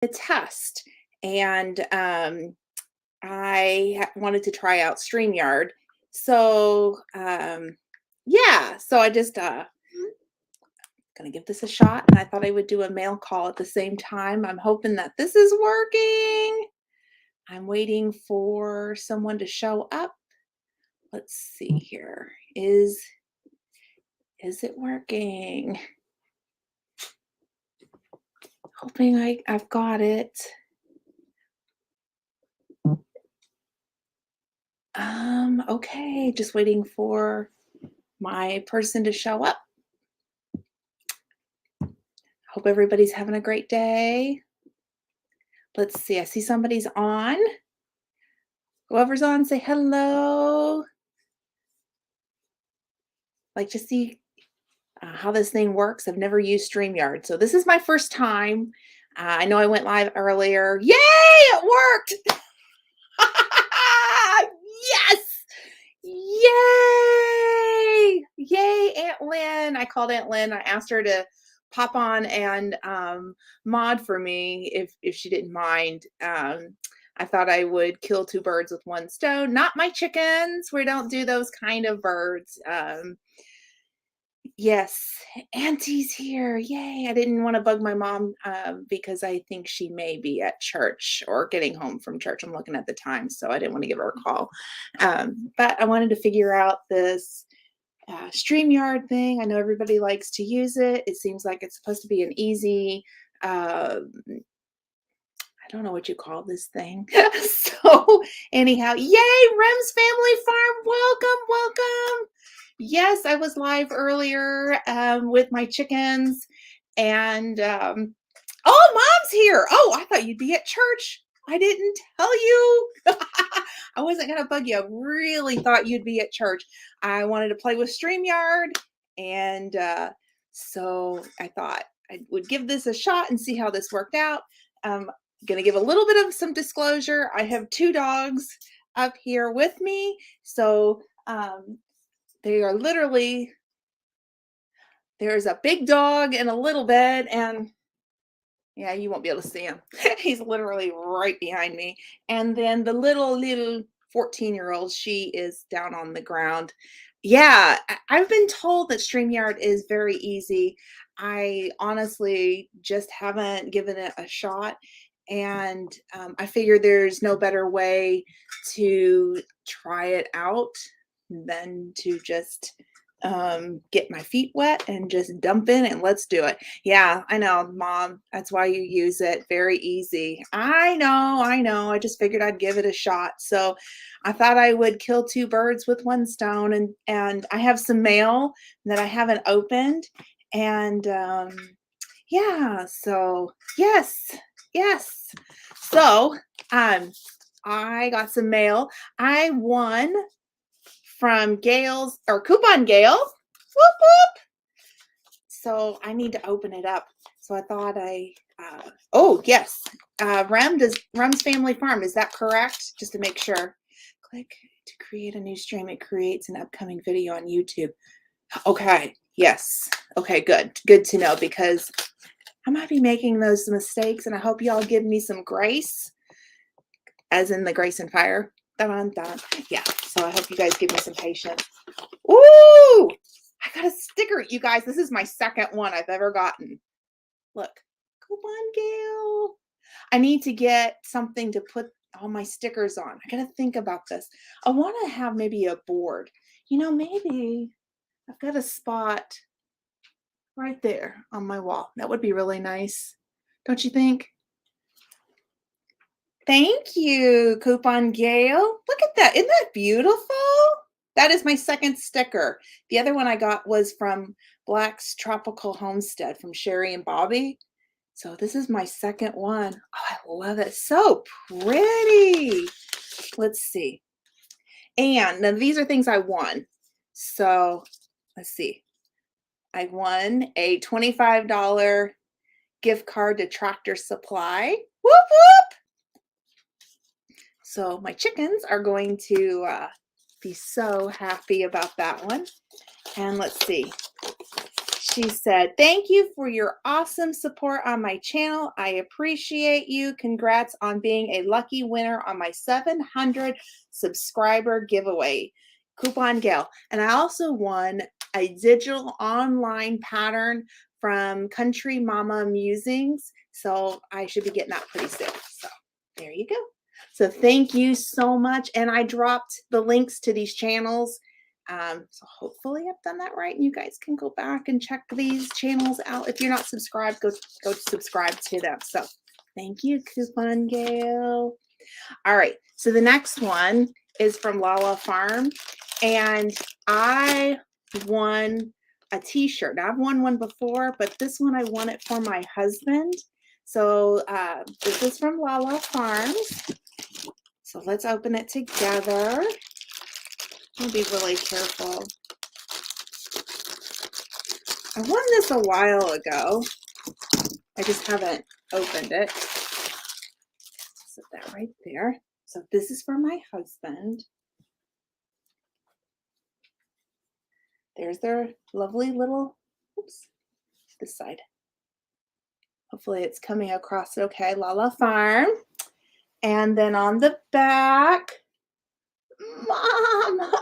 a test, and I wanted to try out StreamYard. So yeah, so I just gonna give this a shot, and I thought I would do a mail call at the same time. I'm hoping that this is working. I'm waiting for someone to show up. Let's see here. Is it working? Hoping I've got it. Okay, just waiting for my person to show up. Hope everybody's having a great day. Let's see, I see somebody's on. Whoever's on, say hello. Like to see how this thing works. I've never used StreamYard, so this is my first time. I know I went live earlier. Yay, it worked! Yes! Yay! Yay, Aunt Lynn. I called Aunt Lynn. I asked her to pop on and mod for me if she didn't mind. I thought I would kill two birds with one stone. Not my chickens. We don't do those kind of birds. Yes, Auntie's here. Yay. I didn't want to bug my mom because I think she may be at church or getting home from church. I'm looking at the time, so I didn't want to give her a call. But I wanted to figure out this StreamYard thing. I know everybody likes to use it. It seems like it's supposed to be an easy, I don't know what you call this thing. So anyhow, yay, Rem's Family Farm. Welcome, welcome. Yes, I was live earlier with my chickens, and oh, Mom's here. Oh, I thought you'd be at church. I didn't tell you. I wasn't going to bug you. I really thought you'd be at church. I wanted to play with StreamYard, and so I thought I would give this a shot and see how this worked out. Going to give a little bit of some disclosure. I have two dogs up here with me, so they are literally, there's a big dog in a little bed, and yeah, you won't be able to see him. He's literally right behind me. And then the little 14-year-old, she is down on the ground. Yeah, I've been told that StreamYard is very easy. I honestly just haven't given it a shot. And I figured there's no better way to try it out than to just get my feet wet and just dump in and let's do it. Yeah, I know, Mom. That's why you use it. Very easy. I know, I know. I just figured I'd give it a shot. So I thought I would kill two birds with one stone, and I have some mail that I haven't opened. And yeah, so yes, yes. So I got some mail. I won from Gail's or Coupon Gail. Whoop whoop. So I need to open it up. So I thought oh yes, Rem's Family Farm. Is that correct? Just to make sure. Click to create a new stream. It creates an upcoming video on YouTube. Okay. Yes. Okay. Good. Good to know, because I might be making those mistakes, and I hope y'all give me some grace, as in the grace and fire. Dun, dun. Yeah. So I hope you guys give me some patience. Ooh, I got a sticker, you guys. This is my second one I've ever gotten. Look, Coupon Gail. I need to get something to put all my stickers on. I got to think about this. I want to have maybe a board. You know, maybe I've got a spot right there on my wall. That would be really nice. Don't you think? Thank you, Coupon Gail. Look at that. Isn't that beautiful? That is my second sticker. The other one I got was from Black's Tropical Homestead from Sherry and Bobby. So this is my second one. Oh, I love it. So pretty. Let's see. And now these are things I won. So let's see. I won a $25 gift card to Tractor Supply. Whoop, whoop. So my chickens are going to be so happy about that one. And let's see. She said, "Thank you for your awesome support on my channel. I appreciate you. Congrats on being a lucky winner on my 700 subscriber giveaway. Coupon Gale." And I also won a digital online pattern from Country Mama Musings. So I should be getting that pretty soon. So there you go. So thank you so much. And I dropped the links to these channels. So hopefully I've done that right. And you guys can go back and check these channels out. If you're not subscribed, go subscribe to them. So thank you, Coupon Gale. All right. So the next one is from Lala Farm. And I won a t-shirt. I've won one before, but this one I won it for my husband. So this is from Lala Farms. So let's open it together. I'll be really careful. I won this a while ago. I just haven't opened it. Set that right there. So this is for my husband. There's their lovely little, oops, this side. Hopefully it's coming across okay. Lala Farm. And then on the back, Mama.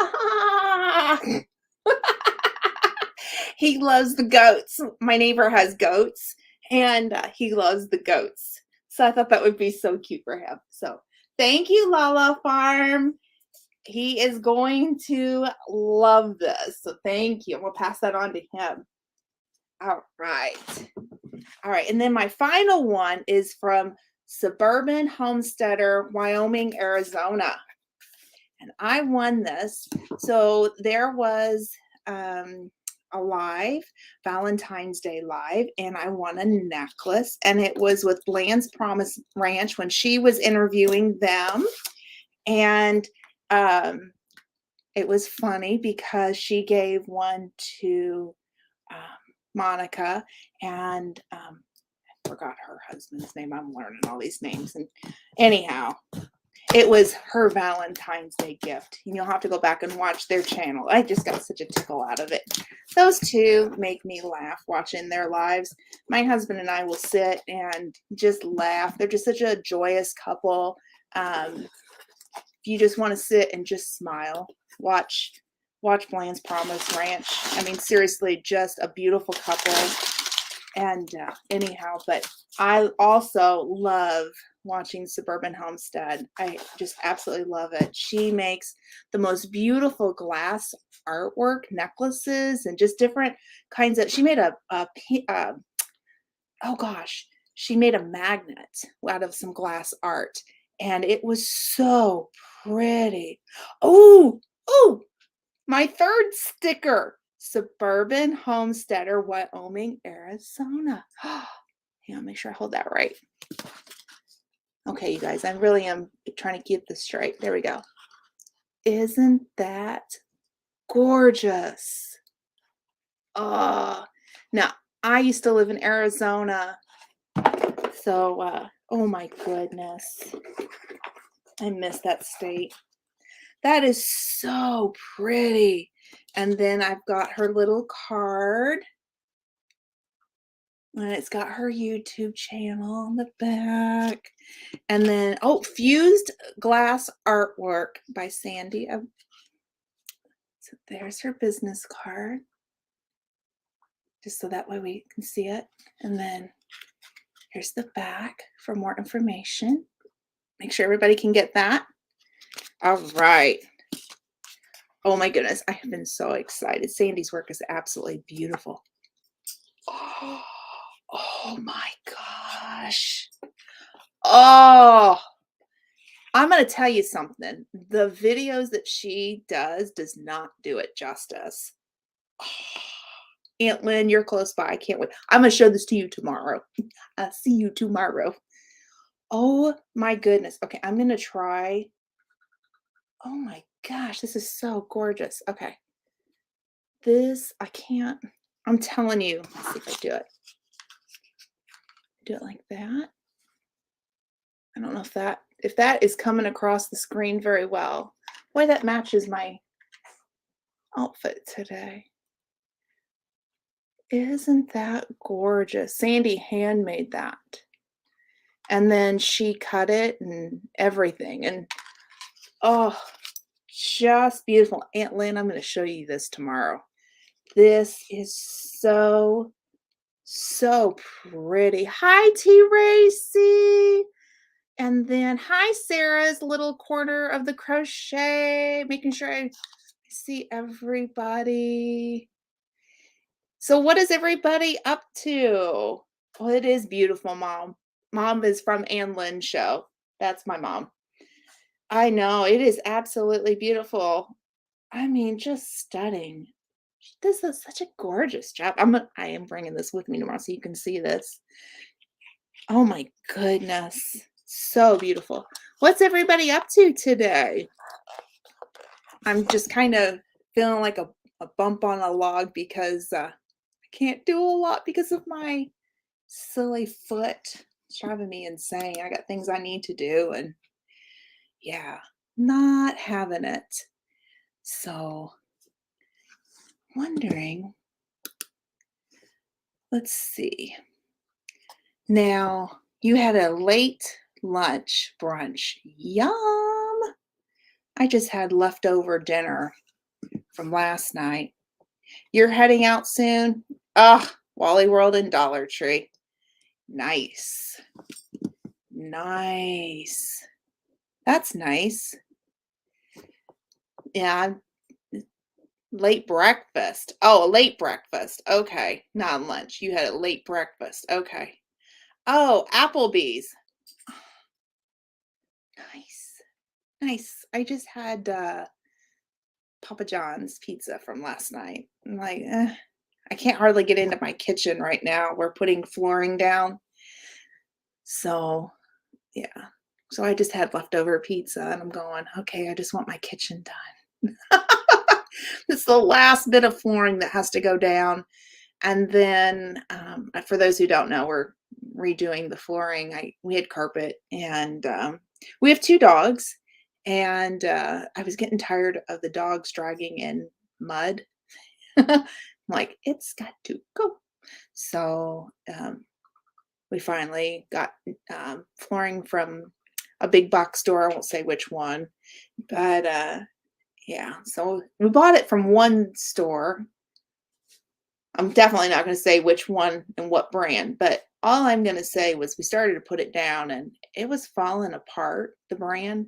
He loves the goats. My neighbor has goats, and he loves the goats. So I thought that would be so cute for him. So thank you, Lala Farm. He is going to love this. So thank you. We'll pass that on to him. All right. All right. And then my final one is from Suburban Homesteader, Wyoming, Arizona. And I won this. So there was a live, Valentine's Day live, and I won a necklace. And it was with Bland's Promise Ranch when she was interviewing them. And it was funny because she gave one to Monica, and I forgot her husband's name. I'm learning all these names. And anyhow, it was her Valentine's Day gift. And you'll have to go back and watch their channel. I just got such a tickle out of it. Those two make me laugh watching their lives. My husband and I will sit and just laugh. They're just such a joyous couple. If you just want to sit and just smile, watch Bland's Promise Ranch. I mean, seriously, just a beautiful couple. And anyhow, but I also love watching Suburban Homestead. I just absolutely love it. She makes the most beautiful glass artwork, necklaces, and just different kinds of. She made oh gosh, she made a magnet out of some glass art, and it was so pretty. Oh, my third sticker. Suburban Homesteader, Wyoming, Arizona. Yeah, make sure I hold that right. Okay, you guys, I really am trying to keep this straight. There we go. Isn't that gorgeous? Oh, now I used to live in Arizona. So, oh my goodness. I miss that state. That is so pretty. And then I've got her little card. And it's got her YouTube channel on the back. And then, oh, fused glass artwork by Sandy. So there's her business card. Just so that way we can see it. And then here's the back for more information. Make sure everybody can get that. All right. Oh my goodness, I have been so excited. Sandy's work is absolutely beautiful. Oh my gosh. Oh, I'm going to tell you something. The videos that she does not do it justice. Oh, Aunt Lynn, you're close by. I can't wait. I'm going to show this to you tomorrow. I'll see you tomorrow. Oh my goodness. Okay, I'm going to try. Oh my gosh, this is so gorgeous. Okay. This, I can't. I'm telling you. Let's see if I do it. Do it like that. I don't know if that is coming across the screen very well. Boy, that matches my outfit today. Isn't that gorgeous? Sandy handmade that. And then she cut it and everything, and oh, just beautiful. Aunt Lynn, I'm gonna show you this tomorrow. This is so, so pretty. Hi, T. Racy. And then hi, Sarah's little corner of the crochet, making sure I see everybody. So what is everybody up to? Well, it is beautiful, Mom. Mom is from Ann Lynn's show. That's my mom. I know, it is absolutely beautiful. I mean, just stunning. She does such a gorgeous job. I am bringing this with me tomorrow so you can see this. Oh my goodness. So beautiful. What's everybody up to today? I'm just kind of feeling like a bump on a log because I can't do a lot because of my silly foot. It's driving me insane. I got things I need to do and yeah, not having it. So, wondering, let's see. Now, you had a late lunch brunch. Yum! I just had leftover dinner from last night. You're heading out soon? Ah, Wally World and Dollar Tree. Nice. Nice. That's nice. Yeah, late breakfast. Oh, a late breakfast. Okay, not lunch. You had a late breakfast. Okay. Oh, Applebee's. Nice. Nice. I just had Papa John's pizza from last night. I'm like, I can't hardly get into my kitchen right now. We're putting flooring down. So, yeah. So I just had leftover pizza and I'm going, okay, I just want my kitchen done. It's the last bit of flooring that has to go down. And then, for those who don't know, we're redoing the flooring. We had carpet, and we have 2 dogs, and I was getting tired of the dogs dragging in mud. I'm like, "It's got to go." So, we finally got, flooring from a big box store. I won't say which one, but, yeah, so we bought it from one store. I'm definitely not gonna say which one and what brand, but all I'm gonna say was we started to put it down and it was falling apart, the brand,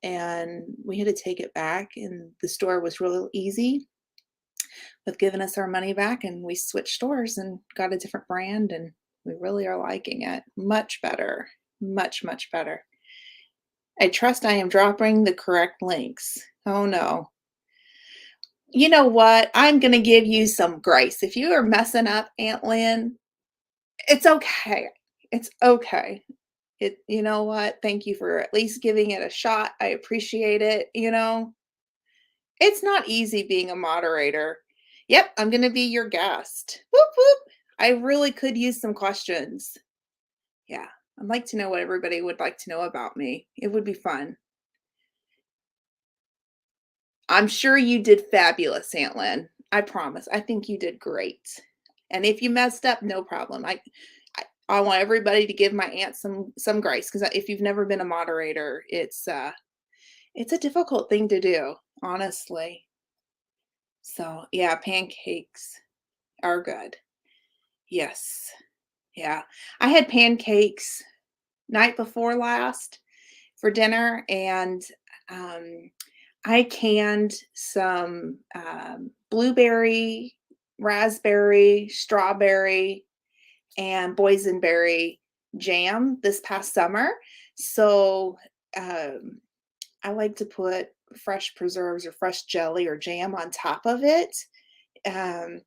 and we had to take it back, and the store was real easy with giving us our money back, and we switched stores and got a different brand, and we really are liking it. Much better. Much, much better. I trust I am dropping the correct links. Oh, no. You know what? I'm gonna give you some grace. If you are messing up, Aunt Lynn, it's okay. It's okay. You know what? Thank you for at least giving it a shot. I appreciate it, you know? It's not easy being a moderator. Yep, I'm gonna be your guest. Whoop, whoop. I really could use some questions. Yeah, I'd like to know what everybody would like to know about me. It would be fun. I'm sure you did fabulous, Aunt Lynn. I promise. I think you did great. And if you messed up, no problem. I want everybody to give my aunt some grace because if you've never been a moderator, it's a difficult thing to do, honestly. So yeah, pancakes are good. Yes. Yeah. I had pancakes night before last for dinner and um I canned some blueberry, raspberry, strawberry, and boysenberry jam this past summer. So um, I like to put fresh preserves or fresh jelly or jam on top of it. Um,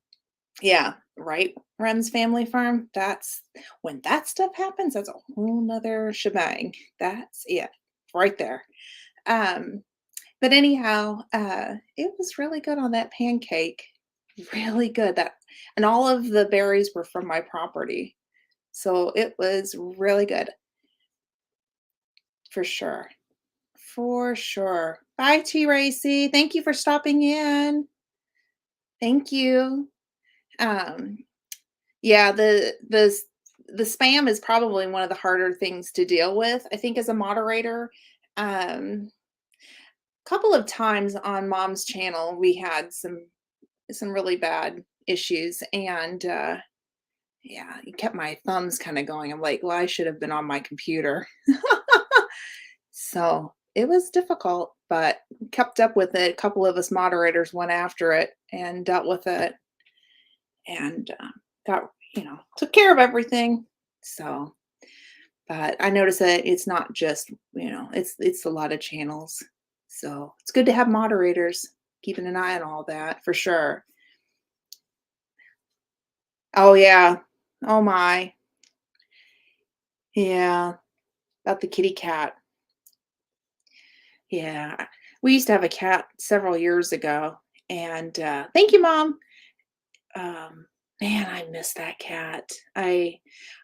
yeah, right. Rem's Family Farm. That's when that stuff happens, that's a whole nother shebang. That's it right there. Um, but anyhow, it was really good on that pancake. Really good. That and all of the berries were from my property. So it was really good for sure. For sure. Bye, T. Racy. Thank you for stopping in. Thank you. Um, Yeah, the spam is probably one of the harder things to deal with, I think, as a moderator. Um, Couple of times on mom's channel, we had some really bad issues, and, yeah, it kept my thumbs kinda going. I'm like, "Well, I should have been on my computer." So, it was difficult, but kept up with it. A couple of us moderators went after it and dealt with it, and, got took care of everything. So, but I noticed that it's not just, it's a lot of channels. So, it's good to have moderators keeping an eye on all that for sure. Oh, yeah. Oh my. Yeah, about the kitty cat. Yeah. We used to have a cat several years ago, and, thank you, mom. Um, Man, I miss that cat. I've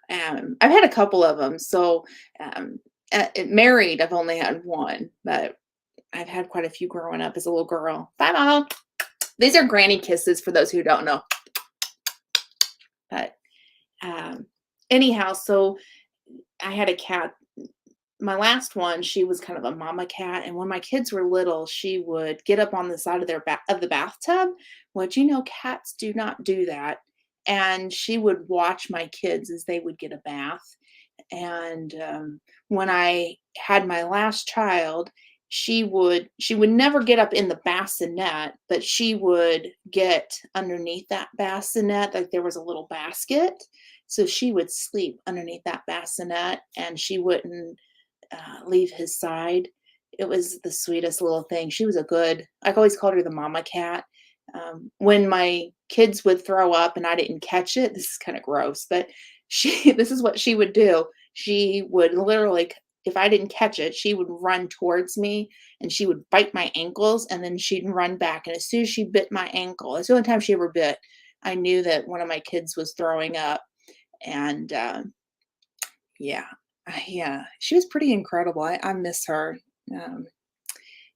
had a couple of them. So, married, I've only had one, but I've had quite a few growing up as a little girl. Bye, mama. These are granny kisses for those who don't know. But, um, anyhow, so I had a cat. My last one, she was kind of a mama cat, and when my kids were little, she would get up on the side of the bathtub, which, cats do not do that, and she would watch my kids as they would get a bath. And, when I had my last child, she would never get up in the bassinet, but she would get underneath that bassinet, like there was a little basket, so she would sleep underneath that bassinet, and she wouldn't leave his side. It was the sweetest little thing. She was a good I've always called her the mama cat. When my kids would throw up and I didn't catch it, this is kinda gross, but she this is what she would do. She would literally if I didn't catch it, she would run towards me, and she would bite my ankles, and then she'd run back, and as soon as she bit my ankle, it's the only time she ever bit, I knew that one of my kids was throwing up, and, yeah. Yeah, she was pretty incredible. I miss her. Um,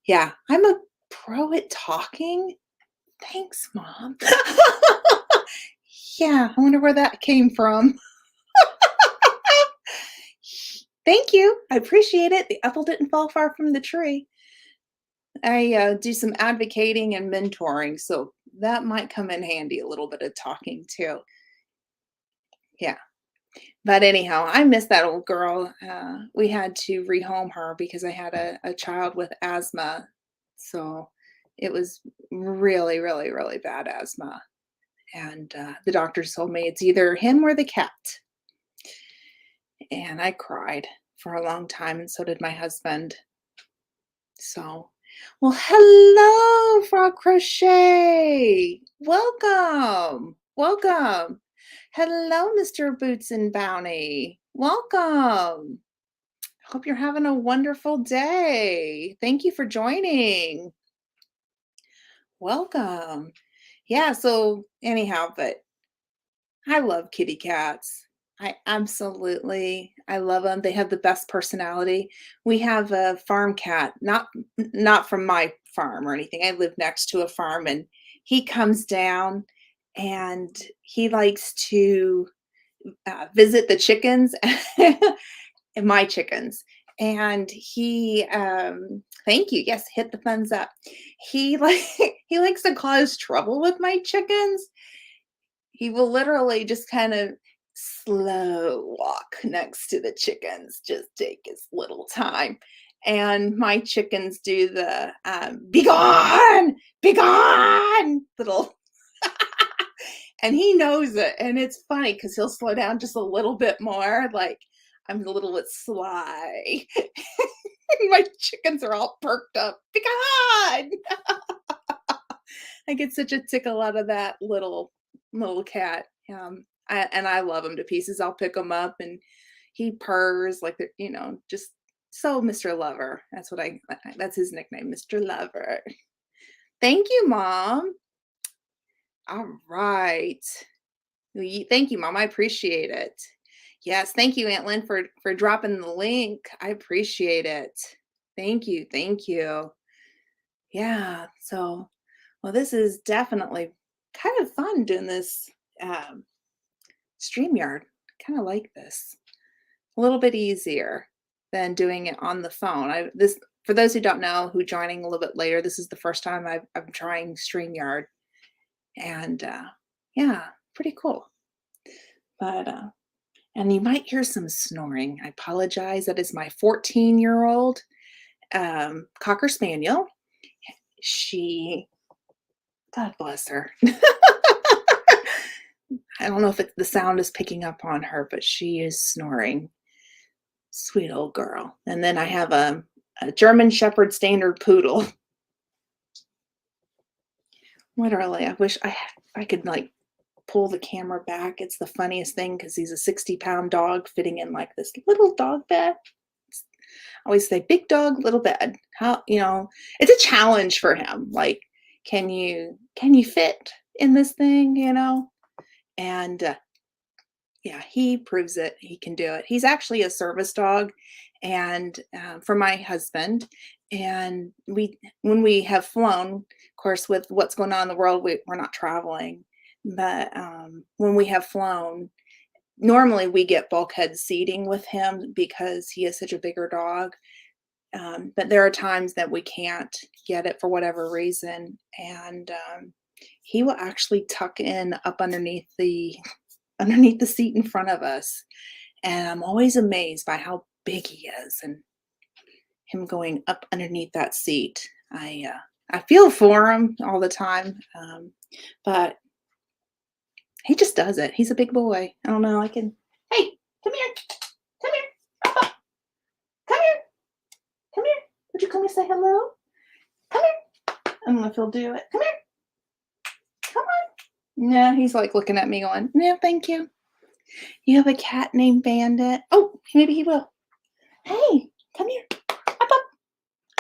yeah, I'm a pro at talking. Thanks, mom. Yeah, I wonder where that came from. Thank you. I appreciate it. The apple didn't fall far from the tree. I do some advocating and mentoring, so that might come in handy a little bit of talking too. Yeah. But anyhow, I miss that old girl. We had to rehome her because I had a child with asthma. So it was really, really, really bad asthma. And the doctors told me it's either him or the cat. And I cried for a long time, and so did my husband. So, well, hello, Frog Crochet. Welcome. Welcome. Hello, Mr. Boots and Bounty. Welcome. Hope you're having a wonderful day. Thank you for joining. Welcome. Yeah, so anyhow, but I love kitty cats. I love them. They have the best personality. We have a farm cat, not from my farm or anything. I live next to a farm, and he comes down and he likes to visit the chickens and my chickens. And thank you. Yes, hit the thumbs up. He like he likes to cause trouble with my chickens. He will literally just kind of slow walk next to the chickens, just take his little time. And my chickens do the be gone, be gone little, and he knows it. And it's funny because he'll slow down just a little bit more, like I'm a little bit sly. My chickens are all perked up. Be gone. I get such a tickle out of that little cat. And I love him to pieces. I'll pick him up and he purrs like just so Mr. Lover. That's his nickname, Mr. Lover. Thank you, Mom. All right. Thank you, Mom. I appreciate it. Yes, thank you, Aunt Lynn, for dropping the link. I appreciate it. Thank you, thank you. Yeah. So, well, this is definitely kind of fun doing this um, StreamYard. Kind of like this. A little bit easier than doing it on the phone. I this For those who don't know, who joining a little bit later, this is the first time I'm trying StreamYard, and yeah, pretty cool. But and you might hear some snoring. I apologize. That is my 14-year-old Cocker Spaniel. She, God bless her. I don't know if the sound is picking up on her, but she is snoring. Sweet old girl. And then I have a German Shepherd Standard Poodle. Literally, I wish I could like pull the camera back. It's the funniest thing because he's a 60-pound dog fitting in like this little dog bed. I always say big dog, little bed. How, it's a challenge for him. Like, can you fit in this thing, And yeah, he proves it. He can do it. He's actually a service dog, and for my husband. And when we have flown, of course, with what's going on in the world, we're not traveling. But when we have flown, normally we get bulkhead seating with him because he is such a bigger dog. But there are times that we can't get it for whatever reason, and he will actually tuck in up underneath the seat in front of us. And I'm always amazed by how big he is and him going up underneath that seat. I feel for him all the time, but he just does it. He's a big boy. I don't know. Hey, come here, come here, Papa. Come here, come here. Would you come and say hello? Come here. I don't know if he'll do it. Come here. Come on. No, he's like looking at me going, no, thank you. You have a cat named Bandit. Oh, maybe he will. Hey, come here. Up, up,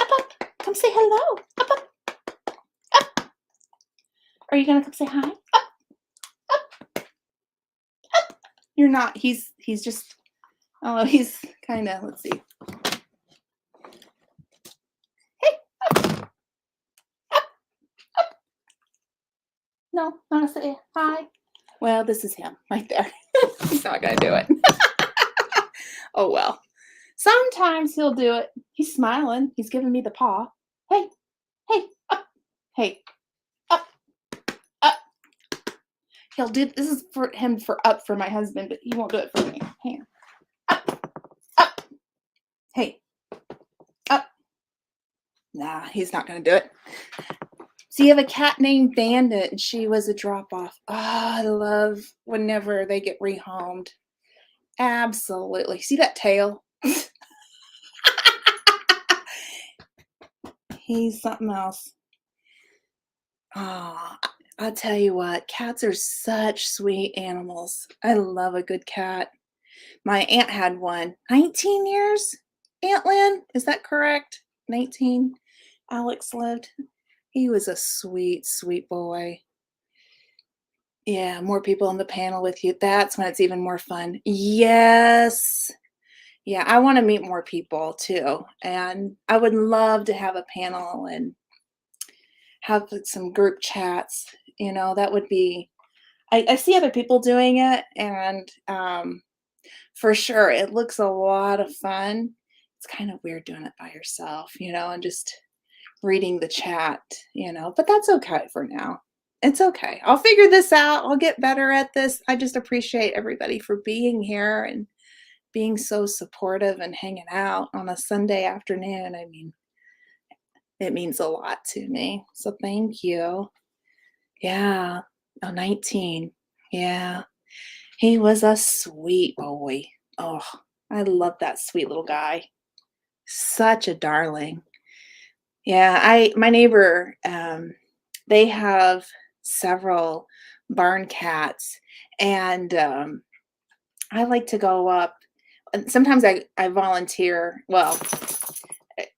up, up. Come say hello. Up, up, up. Are you gonna come say hi? Up, up, up. You're not. He's just. Oh, he's kind of. Let's see. Hey, up, up, up. No, want to say hi? Well, this is him right there. He's not gonna do it. Oh well. Sometimes he'll do it. He's smiling. He's giving me the paw. Hey, hey, up. Hey, up, up. He'll do this is for him for my husband, but he won't do it for me. Here. Up, up. Hey, up. Nah, he's not gonna do it. So you have a cat named Bandit, and she was a drop-off. Oh, I love whenever they get rehomed. Absolutely. See that tail? He's something else. Oh, I'll tell you what, cats are such sweet animals. I love a good cat. My aunt had one. 19 years? Aunt Lynn, is that correct? 19? Alex lived. He was a sweet, sweet boy. Yeah, more people on the panel with you. That's when it's even more fun. Yes. Yeah, I want to meet more people too. And I would love to have a panel and have some group chats. That would be, I see other people doing it, and for sure, it looks a lot of fun. It's kind of weird doing it by yourself, and just reading the chat, but that's okay for now. It's okay. I'll figure this out. I'll get better at this. I just appreciate everybody for being here and being so supportive and hanging out on a Sunday afternoon. I mean, it means a lot to me. So thank you. Yeah. Oh, 19. Yeah. He was a sweet boy. Oh, I love that sweet little guy. Such a darling. Yeah, my neighbor, they have several barn cats, and I like to go up. And sometimes I volunteer. Well,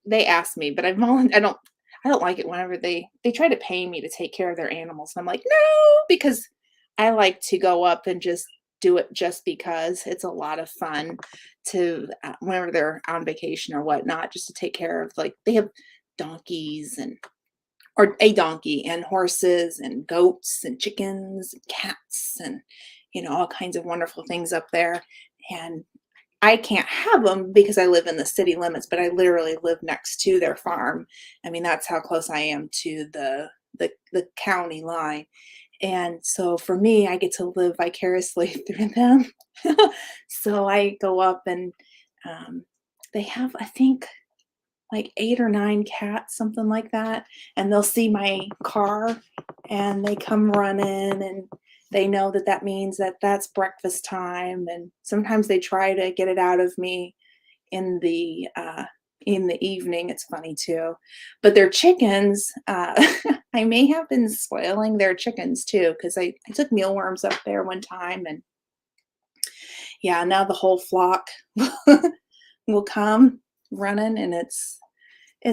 they ask me, but I don't like it whenever they try to pay me to take care of their animals. And I'm like, no, because I like to go up and just do it just because it's a lot of fun to whenever they're on vacation or whatnot, just to take care of, like, they have donkeys or a donkey and horses and goats and chickens and cats, and all kinds of wonderful things up there. And I can't have them because I live in the city limits, but I literally live next to their farm. I mean, that's how close I am to the county line. And so for me, I get to live vicariously through them. So I go up and um, they have, I think, like 8 or 9 cats, something like that, and they'll see my car and they come running, and they know that that means that that's breakfast time, and sometimes they try to get it out of me in the evening. It's funny too. But their chickens, I may have been spoiling their chickens too, because I took mealworms up there one time, and yeah, now the whole flock will come running, and it's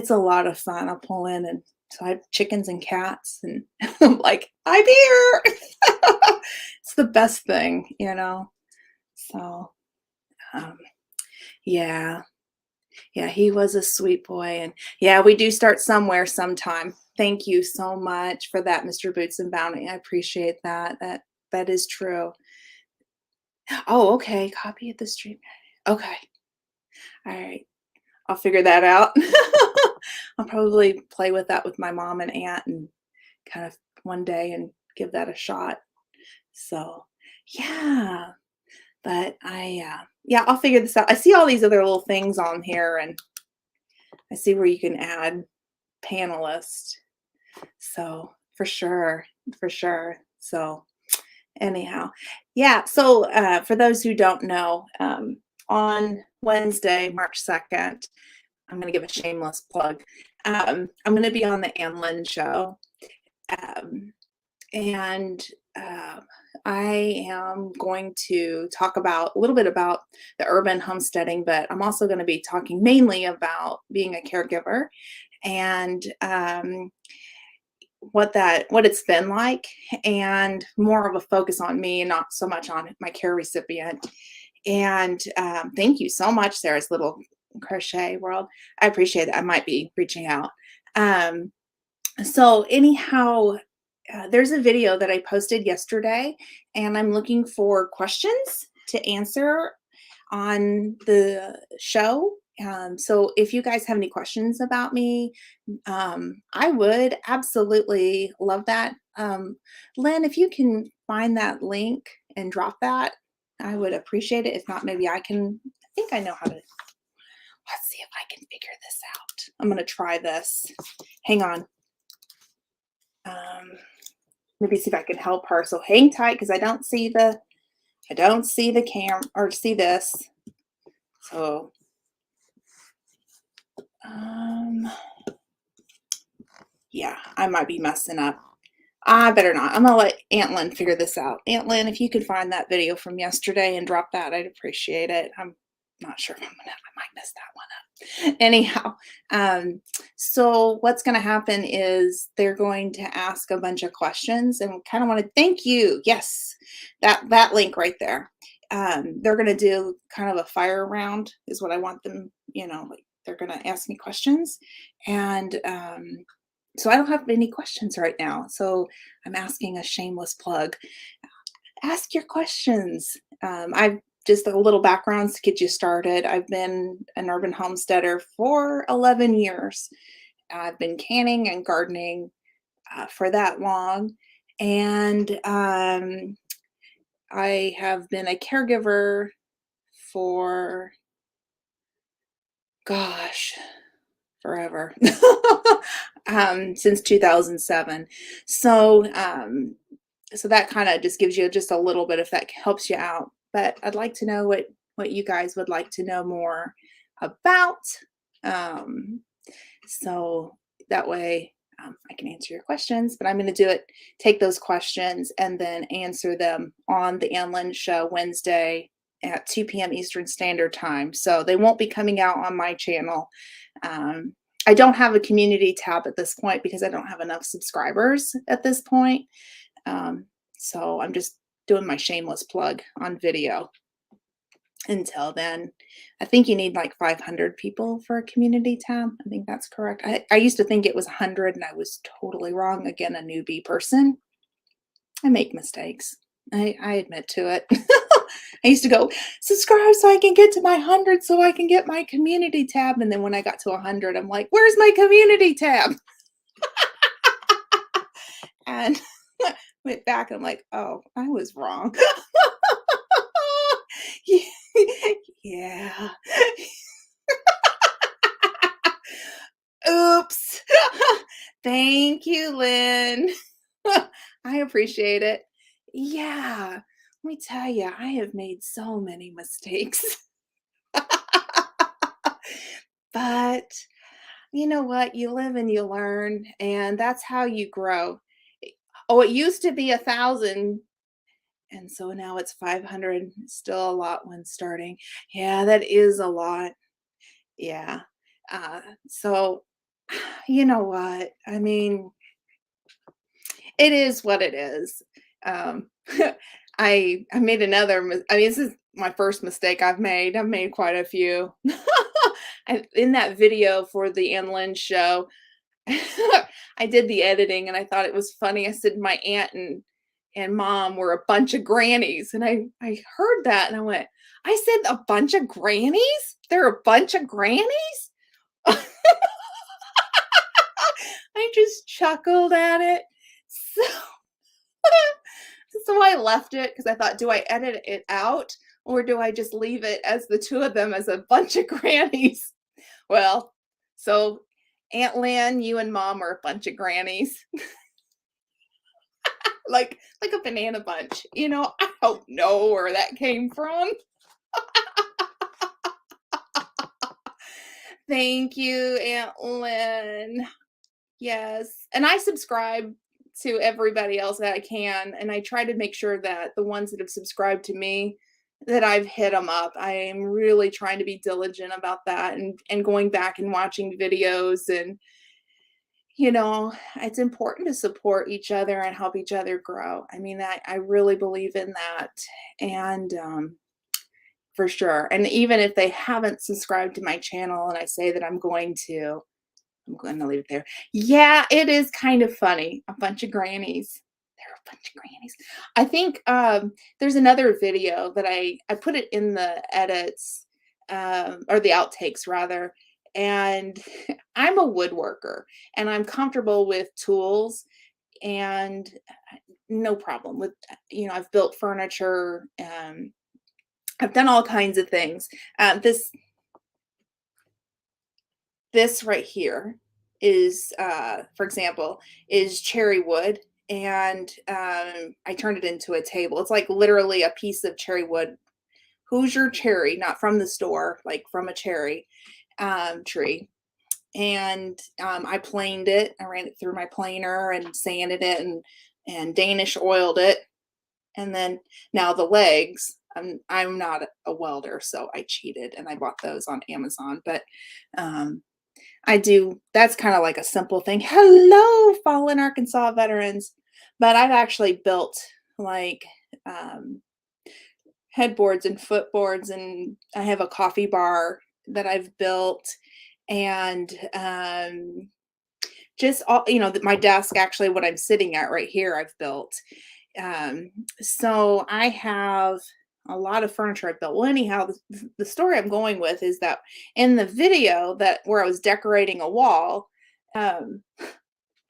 a lot of fun. I'll pull in, and so I have chickens and cats, and I'm like, "I'm here." It's the best thing. So, um, yeah. Yeah, he was a sweet boy, and yeah, we do start somewhere sometime. Thank you so much for that, Mr. Boots and Bounty. I appreciate that. That is true. Oh, okay. Copy of the stream. Okay. All right. I'll figure that out. I'll probably play with that with my mom and aunt and kind of one day and give that a shot. So, yeah, but yeah, I'll figure this out. I see all these other little things on here, and I see where you can add panelists. So, for sure, for sure. So, anyhow, yeah. So, for those who don't know, on Wednesday, March 2nd, I'm going to give a shameless plug. I'm going to be on the Ann Lynn show. Um, and I am going to talk about a little bit about the urban homesteading, but I'm also going to be talking mainly about being a caregiver and what it's been like, and more of a focus on me and not so much on my care recipient. And thank you so much, Sarah's Little Crochet World. I appreciate it. I might be reaching out. Um, so anyhow, there's a video that I posted yesterday, and I'm looking for questions to answer on the show. So if you guys have any questions about me, I would absolutely love that. Lynn, if you can find that link and drop that, I would appreciate it. If not, maybe I can. I think I know how to. Let's see if I can figure this out. I'm going to try this. Hang on. Maybe see if I can help her. So hang tight, because I don't see the cam or see this. So yeah, I might be messing up. I better not. I'm gonna let Aunt Lynn figure this out. Aunt Lynn, if you could find that video from yesterday and drop that, I'd appreciate it. I'm not sure if I might mess that one up. Anyhow, so what's gonna happen is they're going to ask a bunch of questions, and kind of want to thank you. Yes, that link right there. They're gonna do kind of a fire round is what I want them, like they're gonna ask me questions, and so I don't have any questions right now. So I'm asking a shameless plug. Ask your questions. I've just a little background to get you started. I've been an urban homesteader for 11 years. I've been canning and gardening for that long. And I have been a caregiver for, gosh, forever. Since 2007. So that kind of just gives you just a little bit, if that helps you out. But I'd like to know what you guys would like to know more about. So that way I can answer your questions. But I'm going to take those questions and then answer them on the Ann Lynn show Wednesday at 2 p.m. Eastern Standard Time. So they won't be coming out on my channel. I don't have a community tab at this point because I don't have enough subscribers at this point. So I'm just doing my shameless plug on video. Until then, I think you need like 500 people for a community tab. I think that's correct. I used to think it was 100, and I was totally wrong. Again, a newbie person. I make mistakes. I admit to it. I used to go, "Subscribe so I can get to my 100 so I can get my community tab," and then when I got to 100, I'm like, "Where's my community tab?" And went back, and I'm like, "Oh, I was wrong." Yeah. Oops. Thank you, Lynn. I appreciate it. Yeah. Let me tell you, I have made so many mistakes. But you know what? You live and you learn, and that's how you grow. Oh, it used to be 1,000, and so now it's 500. Still a lot when starting. Yeah, that is a lot. Yeah. So, you know what? I mean, it is what it is. Um, I made another I mean, this is my first mistake I've made. I've made quite a few. In that video for the Ann Lynn show, I did the editing and I thought it was funny. I said my aunt and mom were a bunch of grannies, and I heard that and I went, "I said a bunch of grannies? They're a bunch of grannies?" I just chuckled at it. So so I left it because I thought, "Do I edit it out or do I just leave it as the 2 of them as a bunch of grannies?" Well, so Aunt Lynn, you and mom are a bunch of grannies, like a banana bunch. I don't know where that came from. Thank you, Aunt Lynn. Yes, and I subscribe to everybody else that I can, and I try to make sure that the ones that have subscribed to me, that I've hit them up. I am really trying to be diligent about that and going back and watching videos, and it's important to support each other and help each other grow. I mean, I really believe in that. And for sure. And even if they haven't subscribed to my channel and I say that I'm going to leave it there. Yeah, it is kind of funny. A bunch of grannies. They're a bunch of grannies. I think there's another video that I put it in the edits, or the outtakes rather. And I'm a woodworker and I'm comfortable with tools, and no problem with, I've built furniture. I've done all kinds of things. This right here is, for example, is cherry wood, and I turned it into a table. It's like literally a piece of cherry wood, Hoosier cherry, not from the store, like from a cherry tree. And I planed it. I ran it through my planer and sanded it and Danish oiled it. And then now the legs. I'm not a welder, so I cheated and I bought those on Amazon. But um, I do. That's kind of like a simple thing. Hello, fallen Arkansas veterans. But I've actually built like um, headboards and footboards, and I have a coffee bar that I've built, and just all my desk. Actually, what I'm sitting at right here, I've built. Um, so I have a lot of furniture I've built. Well, anyhow, the story I'm going with is that in the video that where I was decorating a wall, um,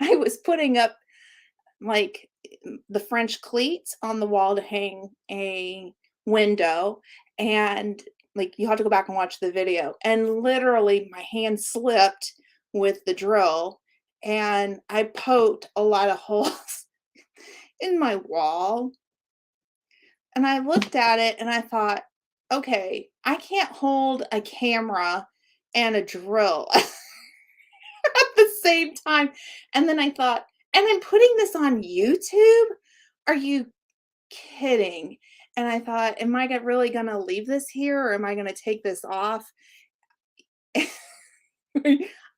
I was putting up like the French cleats on the wall to hang a window, and like you have to go back and watch the video. And literally, my hand slipped with the drill, and I poked a lot of holes in my wall. And I looked at it and I thought, okay, I can't hold a camera and a drill at the same time. And then I thought, and I'm putting this on YouTube? Are you kidding? And I thought, am I really going to leave this here or am I going to take this off?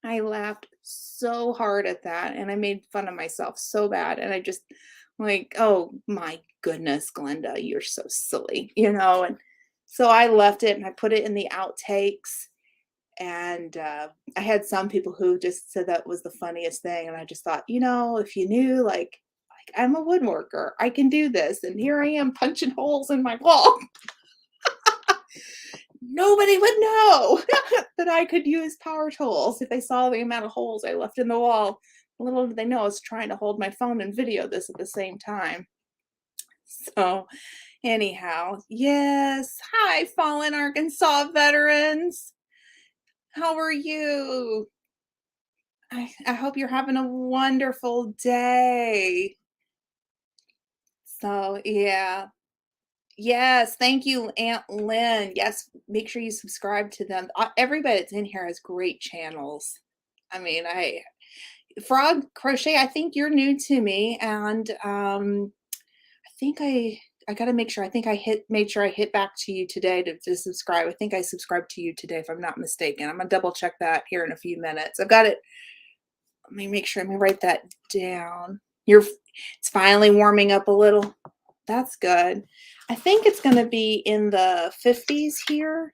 I laughed so hard at that and I made fun of myself so bad. And I just like, oh my goodness, Glenda, you're so silly. And so I left it and I put it in the outtakes. And I had some people who just said that was the funniest thing. And I just thought, if you knew, like Like, I'm a woodworker. I can do this. And here I am punching holes in my wall. Nobody would know that I could use power tools if they saw the amount of holes I left in the wall. Little did they know I was trying to hold my phone and video this at the same time. So, anyhow, yes. Hi, fallen Arkansas veterans. How are you? I hope you're having a wonderful day. So, yeah. Yes, thank you, Aunt Lynn. Yes, make sure you subscribe to them. Everybody that's in here has great channels. I mean, I Frog Crochet, I think you're new to me, and I think I gotta make sure. I think I made sure I hit back to you today to subscribe. I think I subscribed to you today, if I'm not mistaken. I'm gonna double check that here in a few minutes. I've got it. Let me make sure. Let me write that down. It's finally warming up a little. That's good. I think it's gonna be in the 50s here.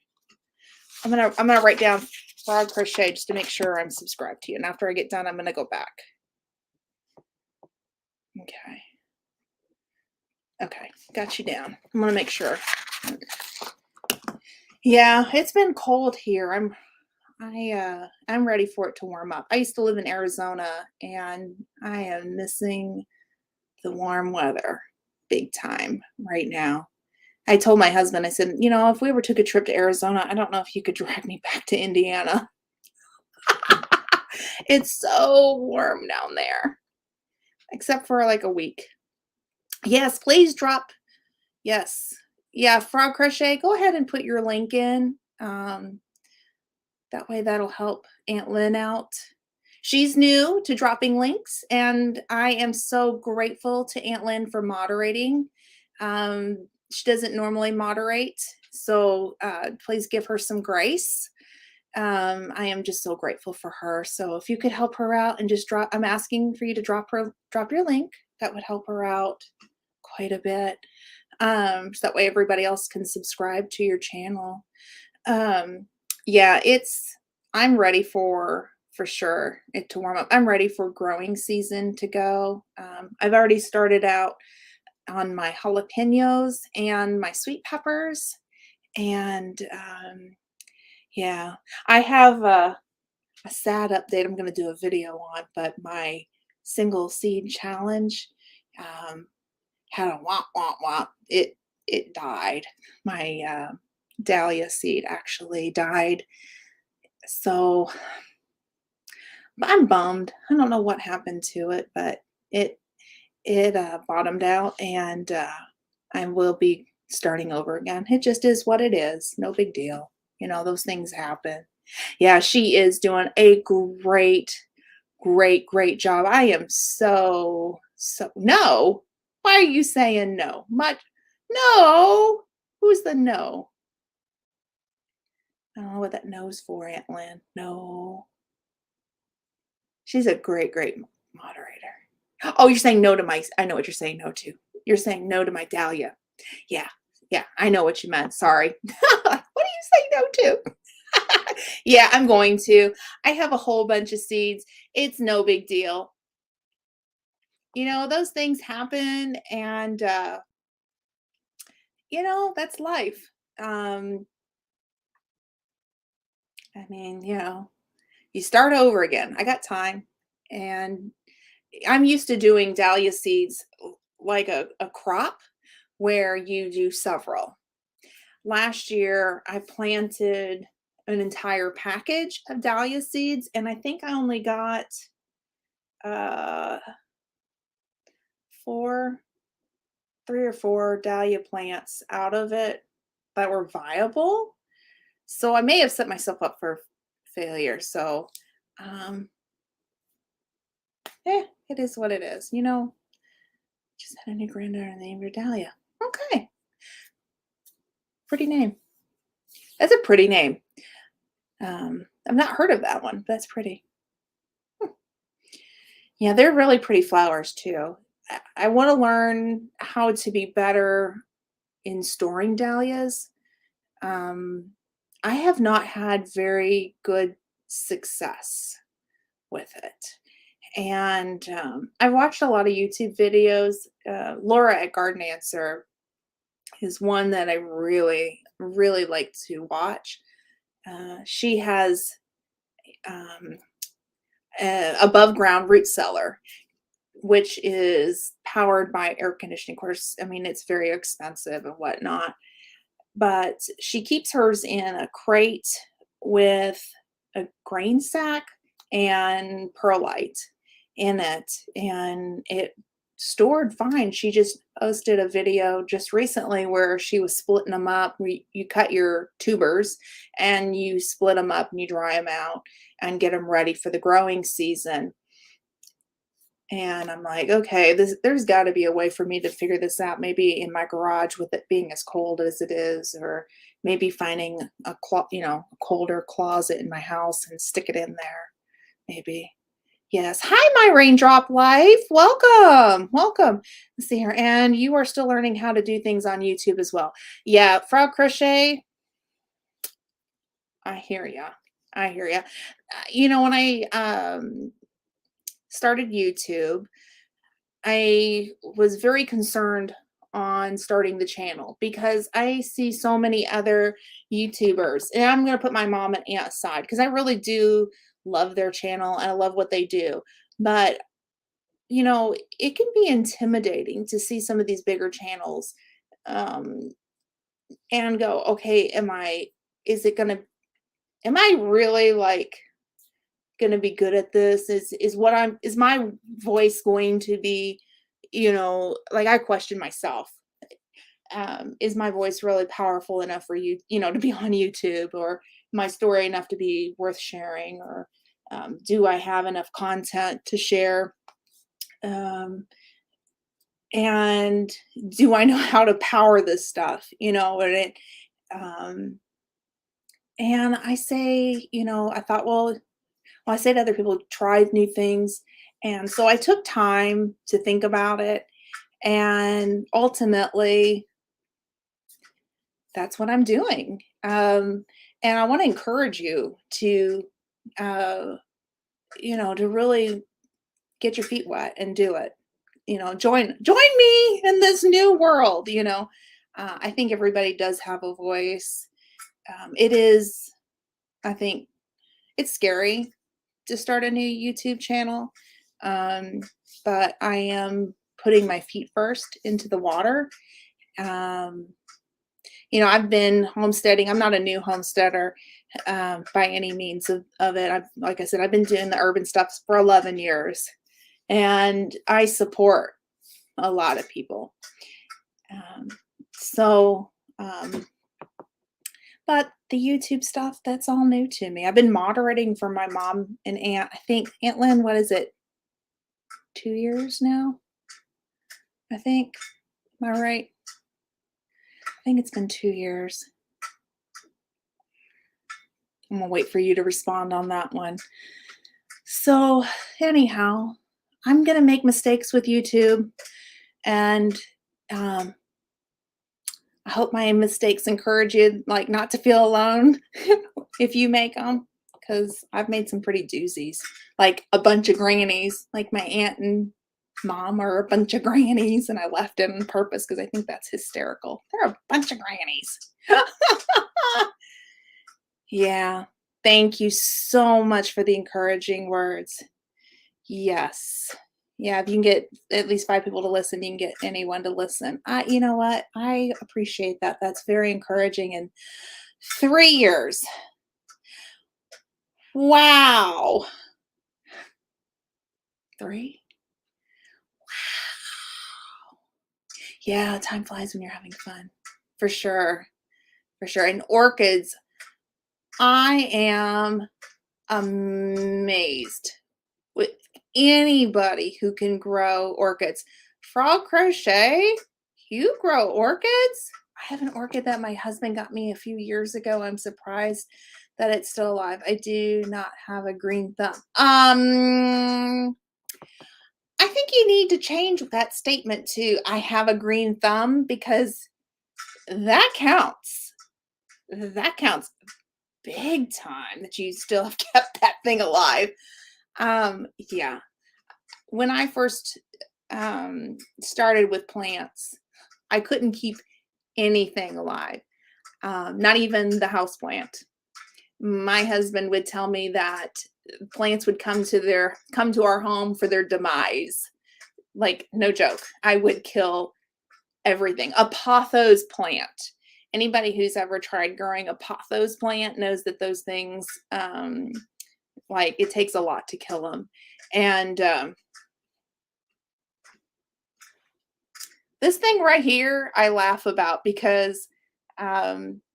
I'm gonna write down Frog Crochet just to make sure I'm subscribed to you. And after I get done, I'm gonna go back. Okay. Okay, got you down. I'm gonna make sure. Yeah, it's been cold here. I'm ready for it to warm up. I used to live in Arizona and I am missing the warm weather big time right now. I told my husband, I said, if we ever took a trip to Arizona, I don't know if you could drag me back to Indiana. It's so warm down there, except for like a week. Yes, please drop. Yes. Yeah, Frog Crochet, go ahead and put your link in. That way that'll help Aunt Lynn out. She's new to dropping links, and I am so grateful to Aunt Lynn for moderating. She doesn't normally moderate, so please give her some grace. I am just so grateful for her. So if you could help her out and just I'm asking for you to drop your link. That would help her out quite a bit. So that way everybody else can subscribe to your channel. Yeah, I'm ready for sure it to warm up. I'm ready for growing season to go. I've already started out on my jalapenos and my sweet peppers. And yeah, I have a sad update I'm going to do a video on, but my single seed challenge had a womp womp womp. It died. My dahlia seed actually died. So I'm bummed. I don't know what happened to it, but it bottomed out, and I will be starting over again. It just is what it is. No big deal. Those things happen. Yeah, she is doing a great job. I am so no. Why are you saying no? No. Who's the no? I don't know what that no's for, Aunt Lynn. No. She's a great moderator. Oh, you're saying no to I know what you're saying no to. You're saying no to my dahlia. Yeah. Yeah, I know what you meant. Sorry. What do you say no to? Yeah, I'm going to. I have a whole bunch of seeds. It's no big deal. Those things happen, and that's life. I mean, you start over again. I got time, and I'm used to doing dahlia seeds like a crop where you do several. Last year, I planted an entire package of dahlia seeds, and I think I only got uh, 3 or 4 dahlia plants out of it that were viable. So I may have set myself up for failure. So, it is what it is. Just had a new granddaughter named her Dahlia. Okay. Pretty name. That's a pretty name. I've not heard of that one. That's pretty. Yeah, they're really pretty flowers too. I want to learn how to be better in storing dahlias. I have not had very good success with it. And I watched a lot of YouTube videos. Laura at Garden Answer is one that I really, really like to watch. She has um, above ground root cellar, which is powered by air conditioning. Of course, I mean, it's very expensive and whatnot, but she keeps hers in a crate with a grain sack and perlite in it, and it stored fine. She just posted a video just recently where she was splitting them up. You cut your tubers and you split them up and you dry them out and get them ready for the growing season. And I'm like, okay, there's got to be a way for me to figure this out. Maybe in my garage with it being as cold as it is, or maybe finding a colder closet in my house and stick it in there. Maybe. Yes. Hi, my raindrop life. Welcome. Welcome. Let's see here. And you are still learning how to do things on YouTube as well. Yeah, Frau Crochet, I hear ya. I hear ya. When I started YouTube, I was very concerned on starting the channel because I see so many other YouTubers, and I'm going to put my mom and aunt aside because I really do love their channel and I love what they do. But, it can be intimidating to see some of these bigger channels um, and go, okay, is it going to, am I really like going to be good at this? Is my voice going to be, like I question myself. Is my voice really powerful enough for you, to be on YouTube, or my story enough to be worth sharing, or do I have enough content to share? And do I know how to power this stuff? Um, and I say, I thought, well, I say to other people, try new things. And so I took time to think about it. And ultimately, that's what I'm doing. And I want to encourage you to, uh, to really get your feet wet and do it. Join me in this new world. I think everybody does have a voice. It is, I think, it's scary to start a new YouTube channel. Um, but I am putting my feet first into the water. Um, I've been homesteading. I'm not a new homesteader by any means of it. Like I said, I've been doing the urban stuff for 11 years, and I support a lot of people. Um, so, um, but the YouTube stuff, that's all new to me. I've been moderating for my mom and aunt. I think Aunt Lynn, what is it? 2 years now, I think. Am I right? I think it's been 2 years. I'm gonna wait for you to respond on that one. So, anyhow, I'm gonna make mistakes with YouTube, and um, I hope my mistakes encourage you, like, not to feel alone if you make them, because I've made some pretty doozies, like a bunch of grannies, like my aunt and mom are a bunch of grannies, and I left it on purpose because I think that's hysterical. They're a bunch of grannies. Yeah. Thank you so much for the encouraging words. Yes. Yeah, if you can get at least 5 people to listen, you can get anyone to listen. You know what? I appreciate that. That's very encouraging. And 3 years. Wow. 3? Yeah, time flies when you're having fun. For sure. For sure. And orchids, I am amazed with anybody who can grow orchids. Frog Crochet, you grow orchids? I have an orchid that my husband got me a few years ago. I'm surprised that it's still alive. I do not have a green thumb. I think you need to change that statement to I have a green thumb, because that counts. That counts big time that you still have kept that thing alive. Yeah. when I first started with plants, I couldn't keep anything alive, not even the house plant. My husband would tell me that plants would come to our home for their demise. Like, no joke. I would kill everything. A pothos plant. Anybody who's ever tried growing a pothos plant knows that those things, like, it takes a lot to kill them. And this thing right here, I laugh about because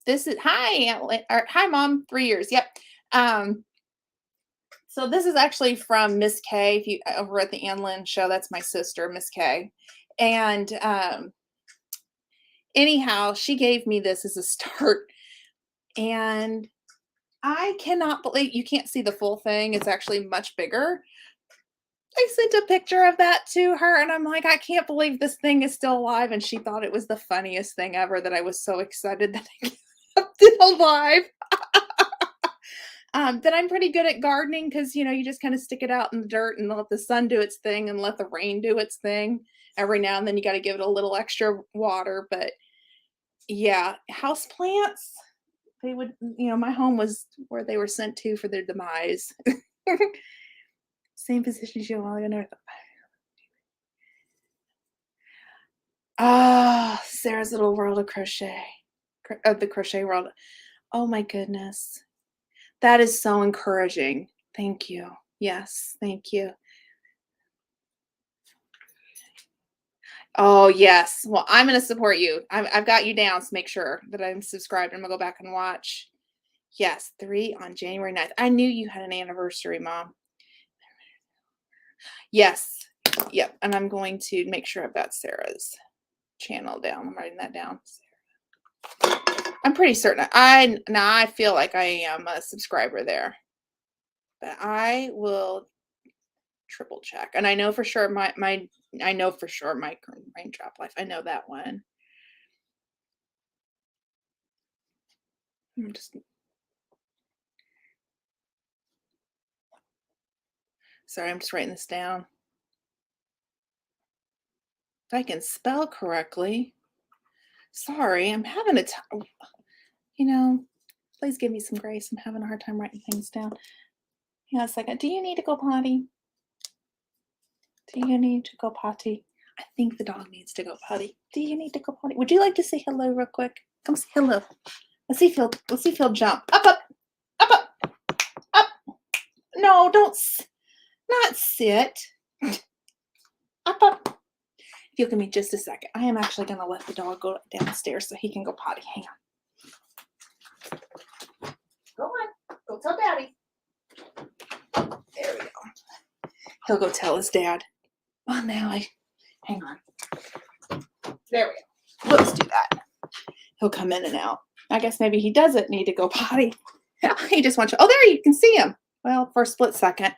this is hi mom, 3 years. Yep. Um, so this is actually from Miss K. If you over at the Ann Lynn show, that's my sister, Miss K. And anyhow, she gave me this as a start, and I cannot believe you can't see the full thing. It's actually much bigger. I sent a picture of that to her, and I'm like, I can't believe this thing is still alive. And she thought it was the funniest thing ever that I was so excited that I kept it alive. That I'm pretty good at gardening because you just kind of stick it out in the dirt and let the sun do its thing and let the rain do its thing. Every now and then you got to give it a little extra water. But yeah, house plants, they would, my home was where they were sent to for their demise. Same position as you while I never thought. Ah, Sarah's little world of crochet. The crochet world. Oh my goodness. That is so encouraging. Thank you. Yes, thank you. Oh, yes. Well, I'm going to support you. I've got you down, so make sure that I'm subscribed. I'm going to go back and watch. Yes, 3 on January 9th. I knew you had an anniversary, Mom. Yes. Yep. And I'm going to make sure I've got Sarah's channel down. I'm writing that down. I'm pretty certain. I feel like I am a subscriber there. But I will triple check. And I know for sure my Raindrop Life. I know that one. Sorry, I'm just writing this down. If I can spell correctly. Sorry, I'm having a time. Please give me some grace. I'm having a hard time writing things down. Hang on a second. Do you need to go potty? Do you need to go potty? I think the dog needs to go potty. Do you need to go potty? Would you like to say hello real quick? Come say hello. Let's see if he'll jump. Up, up, up, up, up. No, not sit. Up, up. If you'll give me just a second. I am actually going to let the dog go downstairs so he can go potty. Hang on. Go on. Go tell Daddy. There we go. He'll go tell his dad. Oh, hang on. There we go. Let's do that. He'll come in and out. I guess maybe he doesn't need to go potty. He just wants to. Oh, there you can see him. Well, for a split second.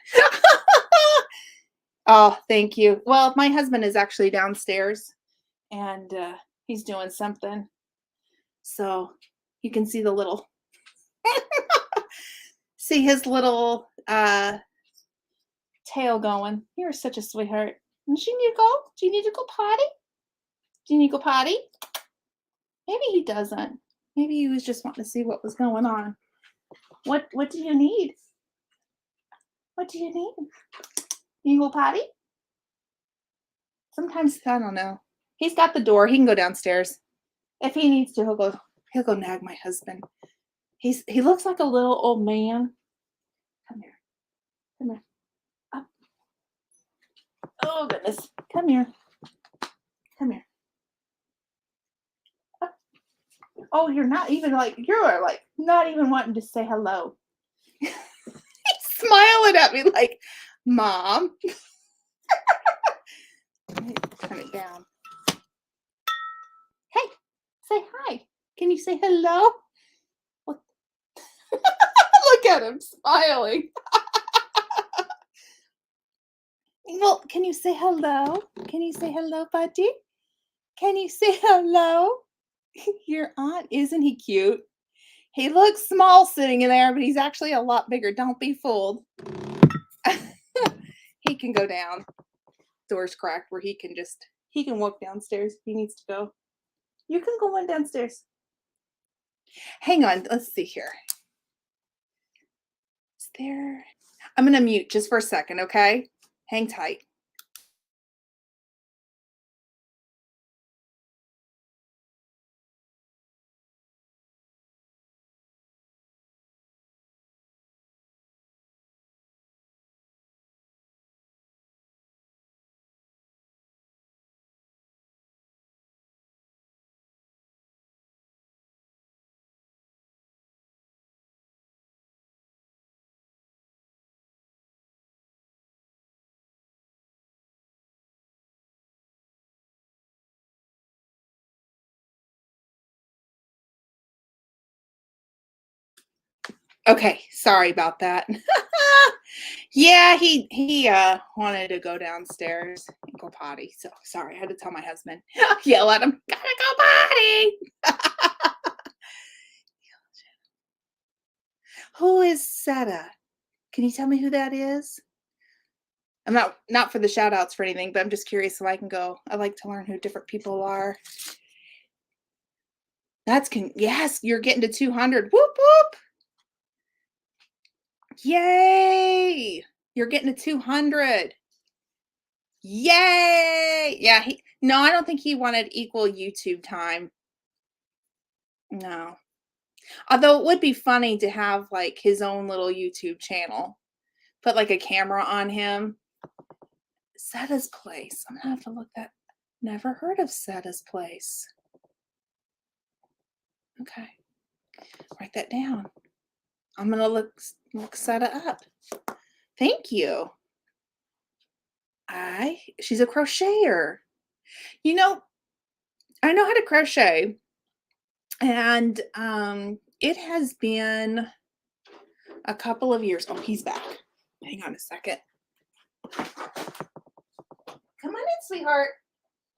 Oh, thank you. Well, my husband is actually downstairs, and he's doing something. So you can see the little, see his little tail going. You're such a sweetheart. Do you need to go? Do you need to go potty? Do you need to go potty? Maybe he doesn't. Maybe he was just wanting to see what was going on. What do you need? What do you need? You go potty? Sometimes I don't know. He's got the door. He can go downstairs. If he needs to, he'll go nag my husband. He looks like a little old man. Come here. Come here. Up. Oh goodness. Come here. Come here. Up. Oh, you're not even not even wanting to say hello. He's smiling at me like, Mom. Turn it down. Hey, say hi. Can you say hello? Look, look at him smiling. Well, can you say hello? Can you say hello, buddy? Can you say hello? Your aunt, isn't he cute? He looks small sitting in there, but he's actually a lot bigger. Don't be fooled. He can go down. door's cracked where he can walk downstairs if he needs to go. You can go on downstairs. Hang on, let's see here. Is there I'm gonna mute just for a second, okay? Hang tight. Okay, sorry about that. Yeah, he wanted to go downstairs and go potty. So sorry, I had to tell my husband. Yell at him, gotta go potty. Who is Seta? Can you tell me who that is? I'm not for the shout outs for anything, but I'm just curious so I can go. I like to learn who different people are. Yes, you're getting to 200. Whoop whoop. Yay! You're getting to 200. Yay! Yeah, no, I don't think he wanted equal YouTube time. No. Although it would be funny to have like his own little YouTube channel. Put like a camera on him. Seta's Place. I'm gonna have to look that. Never heard of Seta's Place. Okay. Write that down. I'm gonna look Seta up. Thank you. She's a crocheter. You know, I know how to crochet, and it has been a couple of years. Oh, he's back. Hang on a second. Come on in, sweetheart.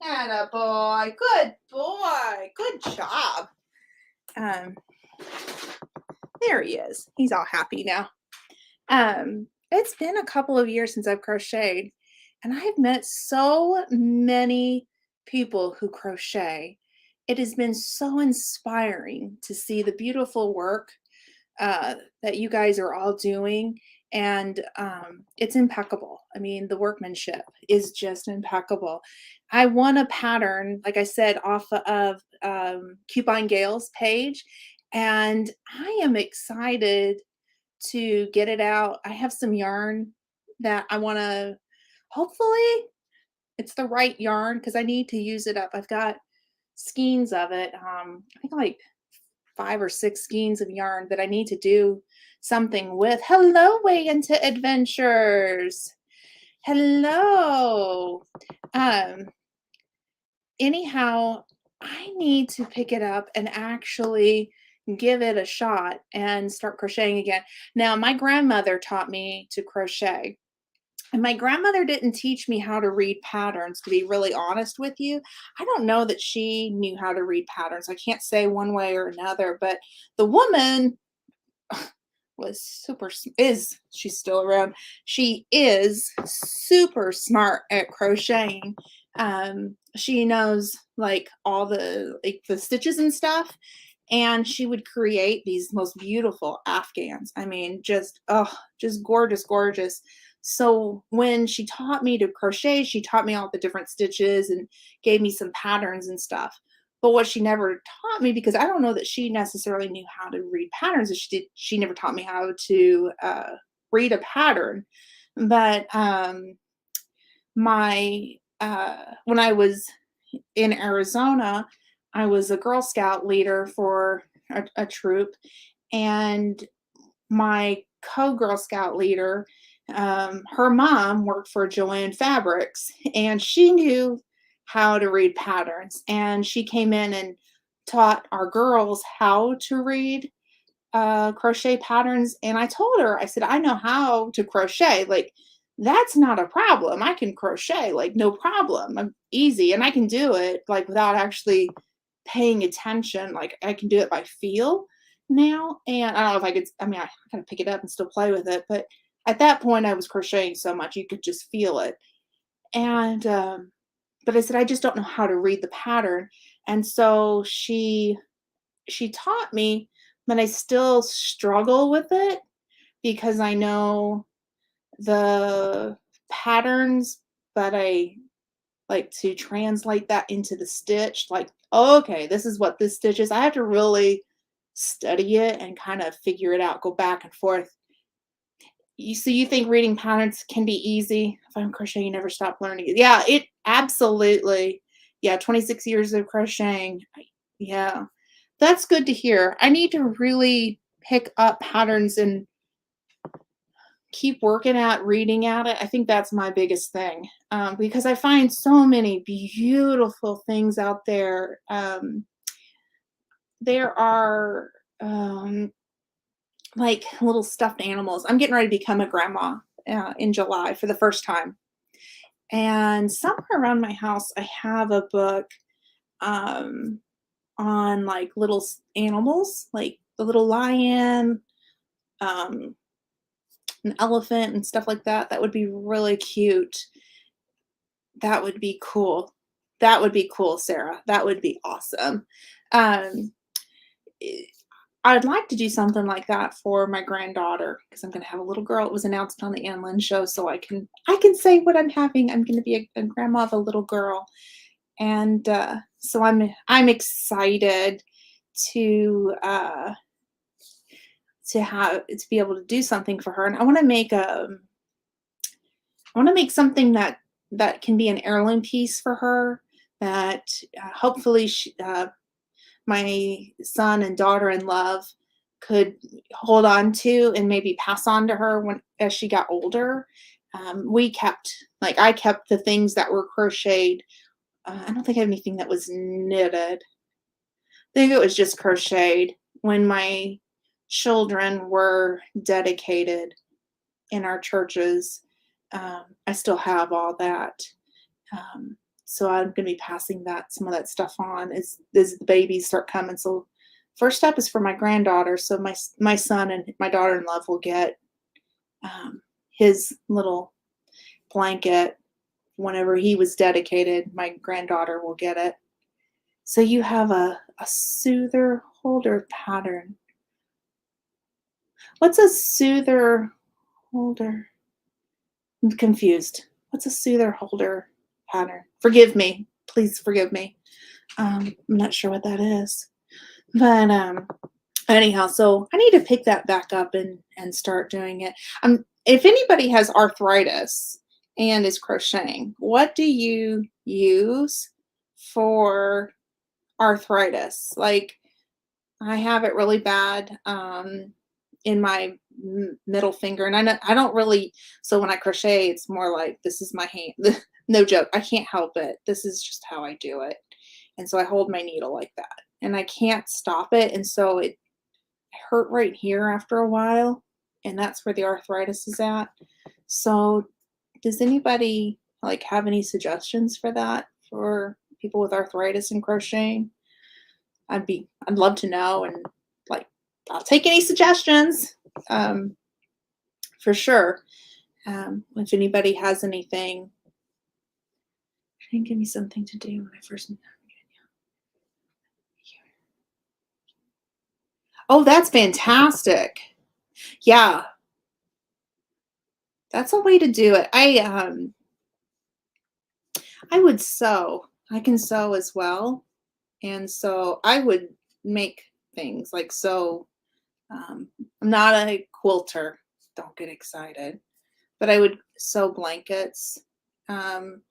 Atta boy. Good boy. Good job. There he is. He's all happy now. It's been a couple of years since I've crocheted, and I have met so many people who crochet. It has been so inspiring to see the beautiful work that you guys are all doing, and it's impeccable. I mean, the workmanship is just impeccable. I won a pattern, like I said, off of Coupon Gale's page, and I am excited to get it out. I have some yarn that I want to, hopefully, it's the right yarn because I need to use it up. I've got skeins of it. I think like 5 or 6 skeins of yarn that I need to do something with. Hello, Way Into Adventures. Hello. Anyhow, I need to pick it up and actually give it a shot and start crocheting again. Now, my grandmother taught me to crochet. And my grandmother didn't teach me how to read patterns, to be really honest with you. I don't know that she knew how to read patterns. I can't say one way or another, but the woman was she's still around. She is super smart at crocheting. She knows like all the stitches and stuff, and she would create these most beautiful afghans. I mean, just gorgeous, gorgeous. So when she taught me to crochet, she taught me all the different stitches and gave me some patterns and stuff. But what she never taught me, because I don't know that she necessarily knew how to read patterns, she never taught me how to read a pattern. But when I was in Arizona, I was a Girl Scout leader for a troop, and my co-Girl Scout leader, her mom worked for Joanne Fabrics, and she knew how to read patterns, and she came in and taught our girls how to read crochet patterns. And I told her, I said, I know how to crochet. Like, that's not a problem. I can crochet, like, no problem. I'm easy, and I can do it like without actually paying attention. Like, I can do it by feel now. And I don't know if I could, I mean, I kind of pick it up and still play with it, but at that point I was crocheting so much you could just feel it. And, but I said, "I just don't know how to read the pattern." And so she taught me, but I still struggle with it because I know the patterns, but I like to translate that into the stitch, like, "Okay, this is what this stitch is." I have to really study it and kind of figure it out, go back and forth. You think reading patterns can be easy? If I'm crocheting, you never stop learning. Yeah, it absolutely. Yeah, 26 years of crocheting. Yeah, that's good to hear. I need to really pick up patterns and keep working at reading at it. I think that's my biggest thing, because I find so many beautiful things out there. There are like little stuffed animals. I'm getting ready to become a grandma in July for the first time. And somewhere around my house, I have a book um, on like little animals, like the little lion, um, an elephant, and stuff like that. That would be really cute. That would be cool. That would be cool, Sarah. That would be awesome. Um, eh, I'd like to do something like that for my granddaughter because I'm gonna have a little girl. It was announced on the Ann Lynn show, so I can say what I'm having. I'm gonna be a grandma of a little girl, and so I'm excited to uh, to be able to do something for her, and I want to make something that can be an heirloom piece for her that hopefully my son and daughter in love could hold on to and maybe pass on to her when as she got older. We kept like I kept the things that were crocheted. I don't think I have anything that was knitted. I think it was just crocheted when my children were dedicated in our churches. I still have all that. Um, so I'm gonna be passing some of that stuff on as the babies start coming. So first step is for my granddaughter. So my son and my daughter-in-law will get his little blanket whenever he was dedicated. My granddaughter will get it. So you have a soother holder pattern. What's a soother holder? I'm confused. What's a soother holder pattern? Forgive me. Please forgive me. I'm not sure what that is. But anyhow, so I need to pick that back up and start doing it. If anybody has arthritis and is crocheting, what do you use for arthritis? Like I have it really bad in my middle finger, and I don't really. So when I crochet, it's more like this is my hand. No joke, I can't help it. This is just how I do it, and so I hold my needle like that, and I can't stop it, and so it hurt right here after a while, and that's where the arthritis is at. So, does anybody like have any suggestions for that for people with arthritis and crocheting? I'd love to know and like I'll take any suggestions um, for sure. If anybody has anything, try and give me something to do when I first. Oh, that's fantastic. Yeah, that's a way to do it. I would sew. I can sew as well, and so I would make things like sew. I'm not a quilter. Don't get excited, but I would sew blankets. Um,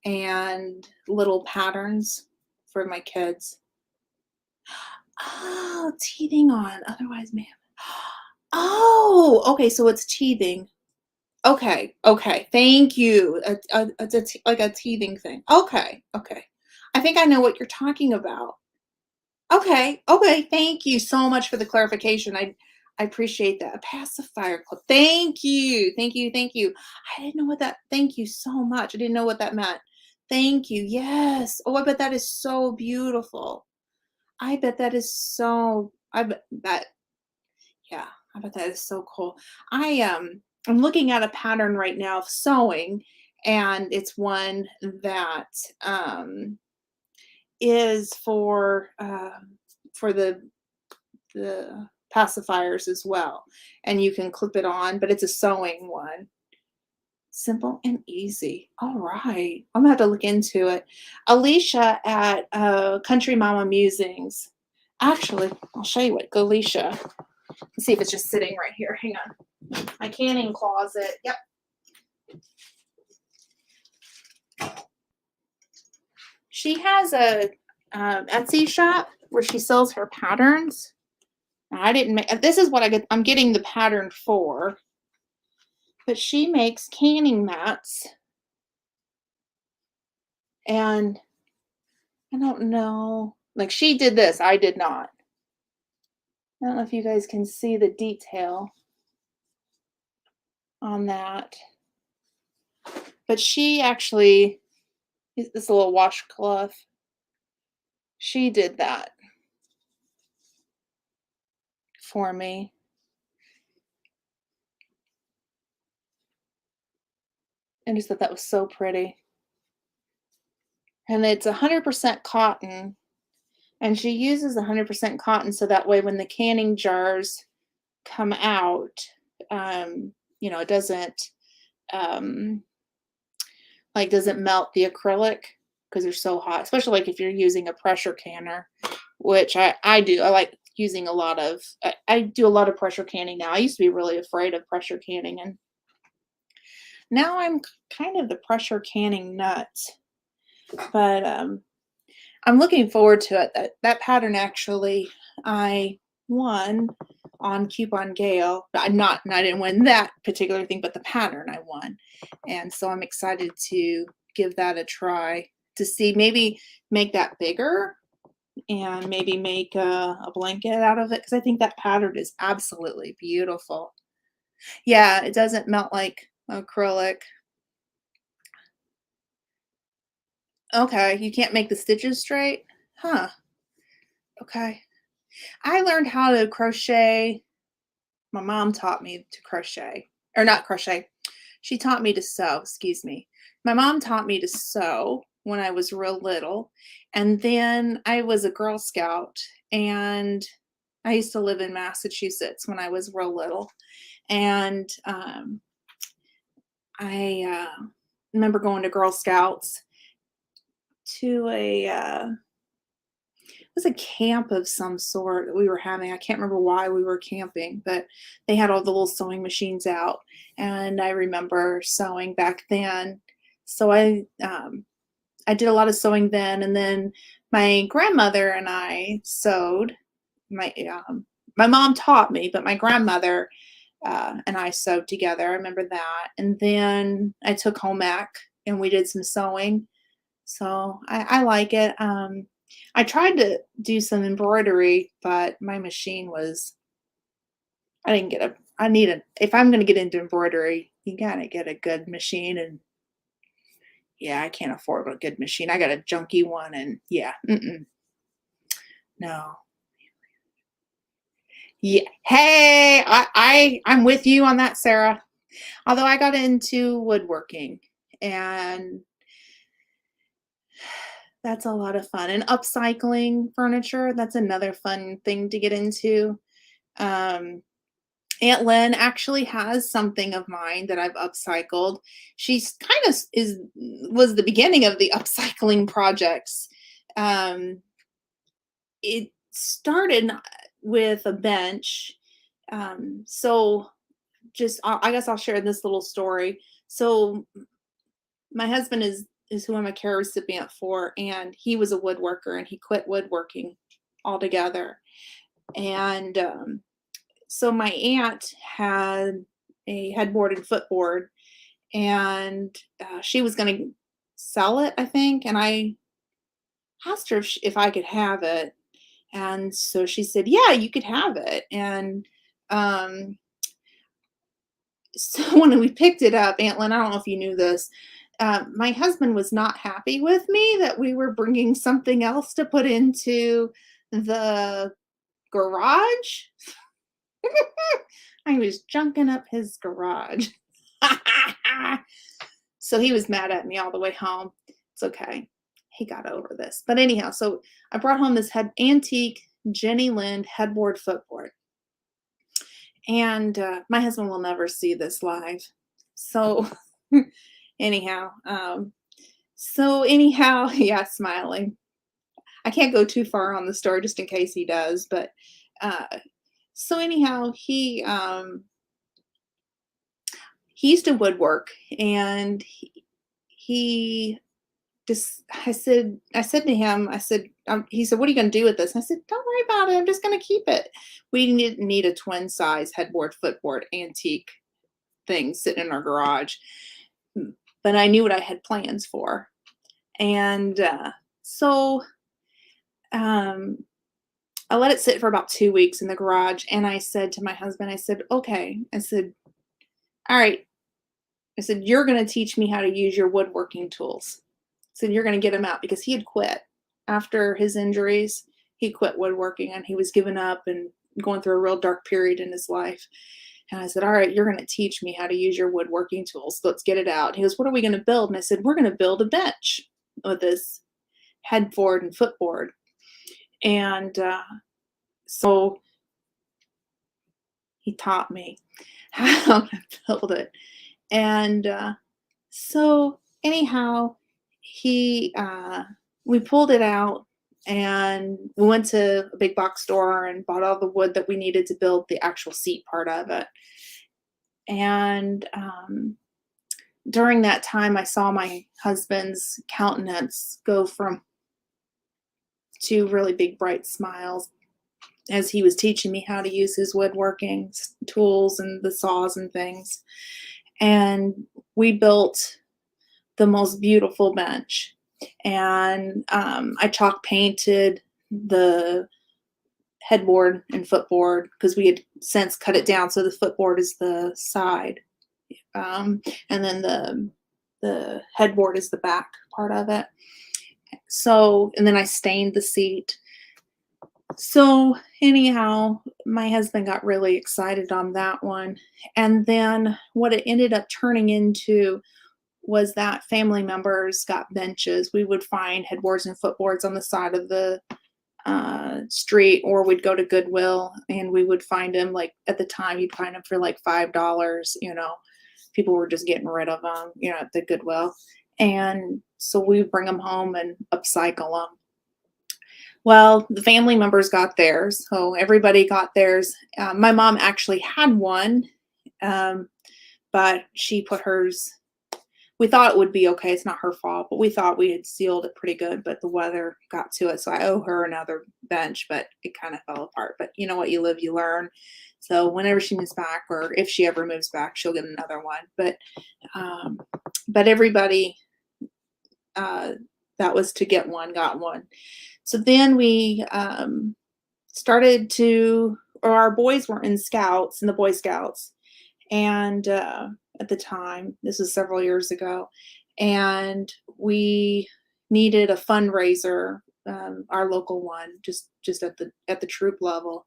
and little patterns for my kids. Oh, teething on, otherwise ma'am. Oh, okay, so it's teething. Okay, okay, thank you. It's like a teething thing. Okay, okay. I think I know what you're talking about. Okay, okay, thank you so much for the clarification. I appreciate that. A pacifier club. Thank you. Thank you. Thank you. I didn't know what that thank you so much. I didn't know what that meant. Thank you. Yes. Oh, I bet that is so beautiful. I bet that is so I bet that yeah, I bet that is so cool. I'm looking at a pattern right now of sewing and it's one that um, is for the pacifiers as well, and you can clip it on, but it's a sewing one. Simple and easy. All right. I'm gonna have to look into it. Alicia at Country Mama Musings. Actually, I'll show you what Alicia. Let's see if it's just sitting right here. Hang on. My canning closet. Yep. She has a Etsy shop where she sells her patterns. I didn't make this is what I'm getting the pattern for. But she makes canning mats, and I don't know. Like she did this, I did not. I don't know if you guys can see the detail on that. But she actually, this little washcloth, she did that for me. I just thought that was so pretty. And it's 100% cotton. And she uses 100% cotton so that way when the canning jars come out, it doesn't um, doesn't melt the acrylic because they're so hot, especially like if you're using a pressure canner, which I do. I like using a lot of, I do a lot of pressure canning now. I used to be really afraid of pressure canning, and now I'm kind of the pressure canning nut. But I'm looking forward to it. That pattern actually, I won on Coupon Gale. I didn't win that particular thing, but the pattern I won, and so I'm excited to give that a try to see maybe make that bigger and maybe make a blanket out of it because I think that pattern is absolutely beautiful. Yeah, it doesn't melt like acrylic. Okay, you can't make the stitches straight? Huh. Okay. I learned how to crochet. My mom taught me to crochet, or not crochet. She taught me to sew, excuse me. My mom taught me to sew when I was real little. And then I was a Girl Scout, and I used to live in Massachusetts when I was real little. And I remember going to Girl Scouts to it was a camp of some sort that we were having. I can't remember why we were camping, but they had all the little sewing machines out, and I remember sewing back then. So I did a lot of sewing then, and then my grandmother and I sewed. My my mom taught me, but my grandmother and I sewed together. I remember that, and then I took home ec and we did some sewing. So I like it. I tried to do some embroidery, but my machine was, I didn't get a, I need a, if I'm going to get into embroidery, you got to get a good machine. And yeah, I can't afford a good machine. I got a junky one. And yeah, no. Yeah. Hey, I'm with you on that, Sarah. Although I got into woodworking, and that's a lot of fun. And upcycling furniture, that's another fun thing to get into. Um, Aunt Lynn actually has something of mine that I've upcycled. She's kind of was the beginning of the upcycling projects. Um, it started with a bench. So just I guess I'll share this little story. So my husband is who I'm a care recipient for, and he was a woodworker and he quit woodworking altogether. And so my aunt had a headboard and footboard, and she was going to sell it, I think. And I asked her if I could have it, and so she said, "Yeah, you could have it." And um, so when we picked it up, Aunt Lynn, I don't know if you knew this. My husband was not happy with me that we were bringing something else to put into the garage. I was junking up his garage. So he was mad at me all the way home. It's okay. He got over this. But anyhow, so I brought home this antique Jenny Lind headboard footboard. And my husband will never see this live. So anyhow, yeah, smiling. I can't go too far on the story just in case he does, but uh so anyhow, he used to woodwork, and he just I said to him, I said, he said, "What are you going to do with this?" And I said, "Don't worry about it. I'm just going to keep it." We need a twin size headboard, footboard, antique thing sitting in our garage. But I knew what I had plans for. And so um, I let it sit for about 2 weeks in the garage. And I said to my husband, I said, "Okay." I said, "All right." I said, "You're going to teach me how to use your woodworking tools." I said, "You're going to get him out," because he had quit after his injuries. He quit woodworking and he was giving up and going through a real dark period in his life. And I said, "All right, you're going to teach me how to use your woodworking tools. Let's get it out." He goes, "What are we going to build?" And I said, "We're going to build a bench with this headboard and footboard." And so he taught me how to build it. And so anyhow, he we pulled it out, and we went to a big box store and bought all the wood that we needed to build the actual seat part of it. And during that time, I saw my husband's countenance go from two really big bright smiles as he was teaching me how to use his woodworking tools and the saws and things. And we built the most beautiful bench. And I chalk painted the headboard and footboard because we had since cut it down. So the footboard is the side, and then the headboard is the back part of it. So, and then I stained the seat. So anyhow, my husband got really excited on that one. And then what it ended up turning into was that family members got benches. We would find headboards and footboards on the side of the street, or we'd go to Goodwill and we would find them. Like at the time, you'd find them for like $5. People were just getting rid of them, at the Goodwill. And so we would bring them home and upcycle them. Well, the family members got theirs, so everybody got theirs. My mom actually had one, but she put hers. We thought it would be okay. It's not her fault, but we thought we had sealed it pretty good, but the weather got to it. So I owe her another bench, but it kind of fell apart. But you know what? You live, you learn. So whenever she moves back, or if she ever moves back, she'll get another one. But everybody that was to get one got one. So then we started to, or our boys were in scouts, in the Boy Scouts. And at the time, this was several years ago, and we needed a fundraiser, our local one, just at the troop level.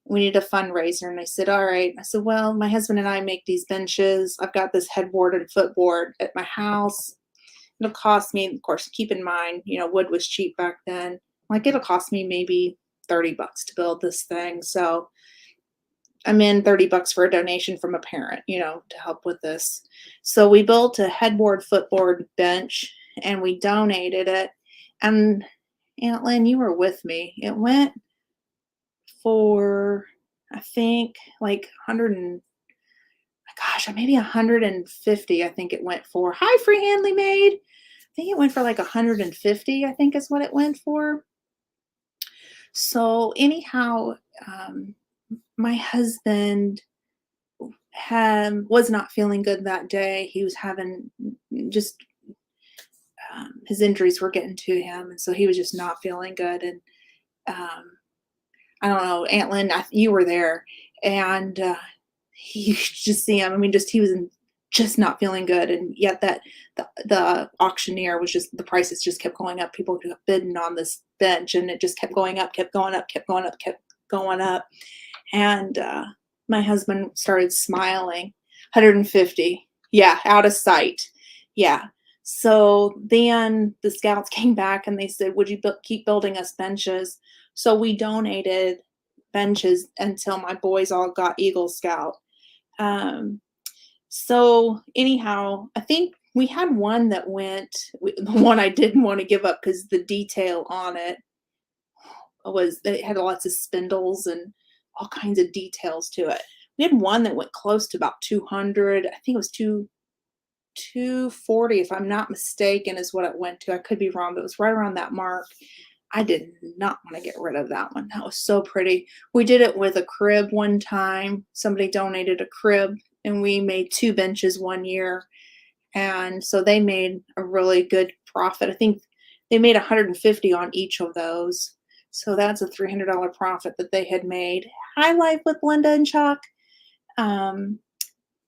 We needed a fundraiser, and I said, "All right." I said, "Well, my husband and I make these benches. I've got this headboard and footboard at my house. It'll cost me," of course, keep in mind, wood was cheap back then. Like, it'll cost me maybe $30 to build this thing. So I'm in $30 for a donation from a parent, to help with this. So we built a headboard, footboard bench, and we donated it. And Aunt Lynn, you were with me. It went for, I think, like 100 and, gosh, maybe 150. I think it went for. Hi, Free Handley Maid. I think it went for like 150. I think is what it went for. So anyhow, my husband was not feeling good that day. He was having just his injuries were getting to him, and so he was just not feeling good. And I don't know, Aunt Lynn, you were there, and you could just see him. I mean, he was just not feeling good, and yet that the auctioneer was just, the prices just kept going up. People kept bidding on this bench, and it just kept going up, kept going up, kept going up, kept going up. And my husband started smiling. 150, yeah, out of sight. Yeah. So then the scouts came back and they said, "Would you keep building us benches?" So we donated benches until my boys all got Eagle Scout. Um, so anyhow, I think we had one that went, the one I didn't want to give up because the detail on it was that it had lots of spindles and all kinds of details to it. We had one that went close to about 200. I think it was 240, if I'm not mistaken, is what it went to. I could be wrong, but it was right around that mark. I did not want to get rid of that one. That was so pretty. We did it with a crib one time. Somebody donated a crib and we made 2 benches one year. And so they made a really good profit. I think they made 150 on each of those. So that's a $300 profit that they had made. High Life with Linda and Chuck. Um,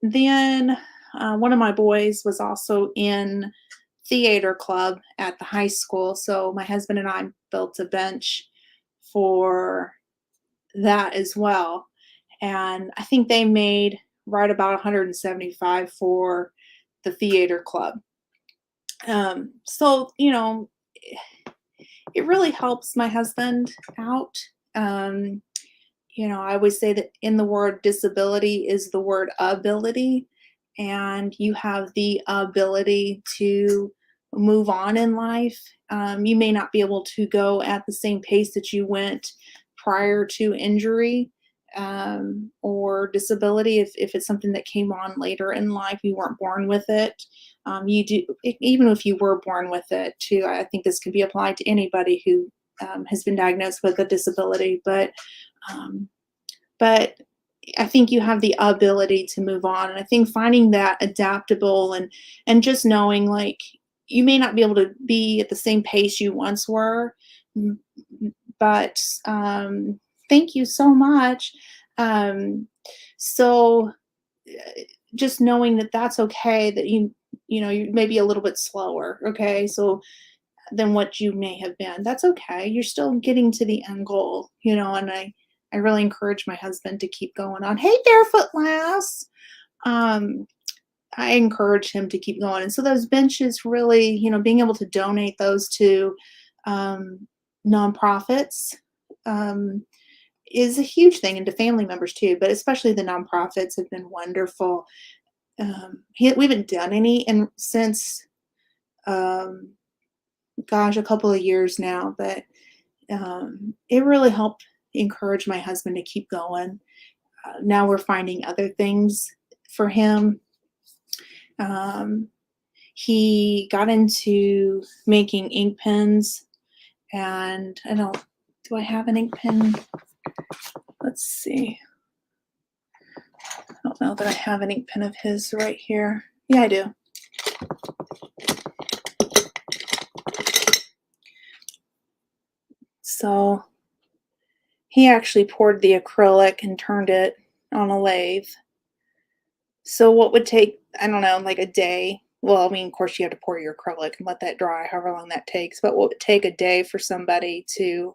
then one of my boys was also in theater club at the high school. So my husband and I built a bench for that as well. And I think they made right about 175 for the theater club. So, it really helps my husband out. Um, I always say that in the word disability is the word ability, and you have the ability to move on in life. You may not be able to go at the same pace that you went prior to injury or disability. If it's something that came on later in life, you weren't born with it. You do, even if you were born with it, too. I think this can be applied to anybody who has been diagnosed with a disability, um, but I think you have the ability to move on. And I think finding that adaptable and just knowing like you may not be able to be at the same pace you once were, m- but thank you so much. Um, so just knowing that that's okay, that you may be a little bit slower, okay? So than what you may have been. That's okay. You're still getting to the end goal, and I really encourage my husband to keep going on. Hey, barefoot lass. Um, I encourage him to keep going. And so those benches really, being able to donate those to um, nonprofits um, is a huge thing, and to family members too, but especially the nonprofits have been wonderful. We haven't done any and since um, gosh, a couple of years now, but it really helped encourage my husband to keep going. Now we're finding other things for him. Um, he got into making ink pens, and do I have an ink pen? Let's see. I don't know that I have an ink pen of his right here. Yeah, I do. So he actually poured the acrylic and turned it on a lathe. So what would take, I don't know, like a day? Well, I mean, of course, you have to pour your acrylic and let that dry, however long that takes. But what would take a day for somebody to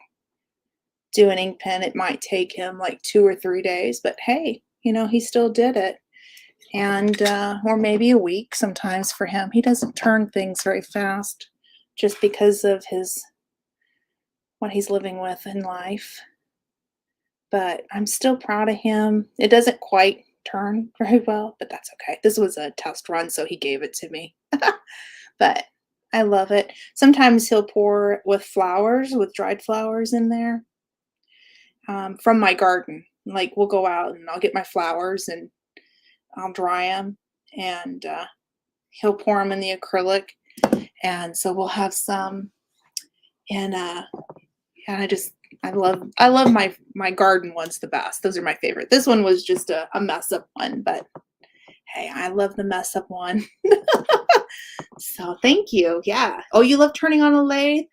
do an ink pen, it might take him like 2 or 3 days. But hey, he still did it. And, or maybe a week sometimes for him. He doesn't turn things very fast just because of what he's living with in life. But I'm still proud of him. It doesn't quite turn very well, but that's okay. This was a test run, so he gave it to me. But I love it. Sometimes he'll pour it with flowers, with dried flowers in there from my garden. Like we'll go out and I'll get my flowers and I'll dry them, and he'll pour them in the acrylic. And so we'll have some. And yeah, I love my garden ones the best. Those are my favorite. This one was just a mess up one, but hey, I love the mess up one. So thank you. Yeah. Oh, you love turning on a lathe?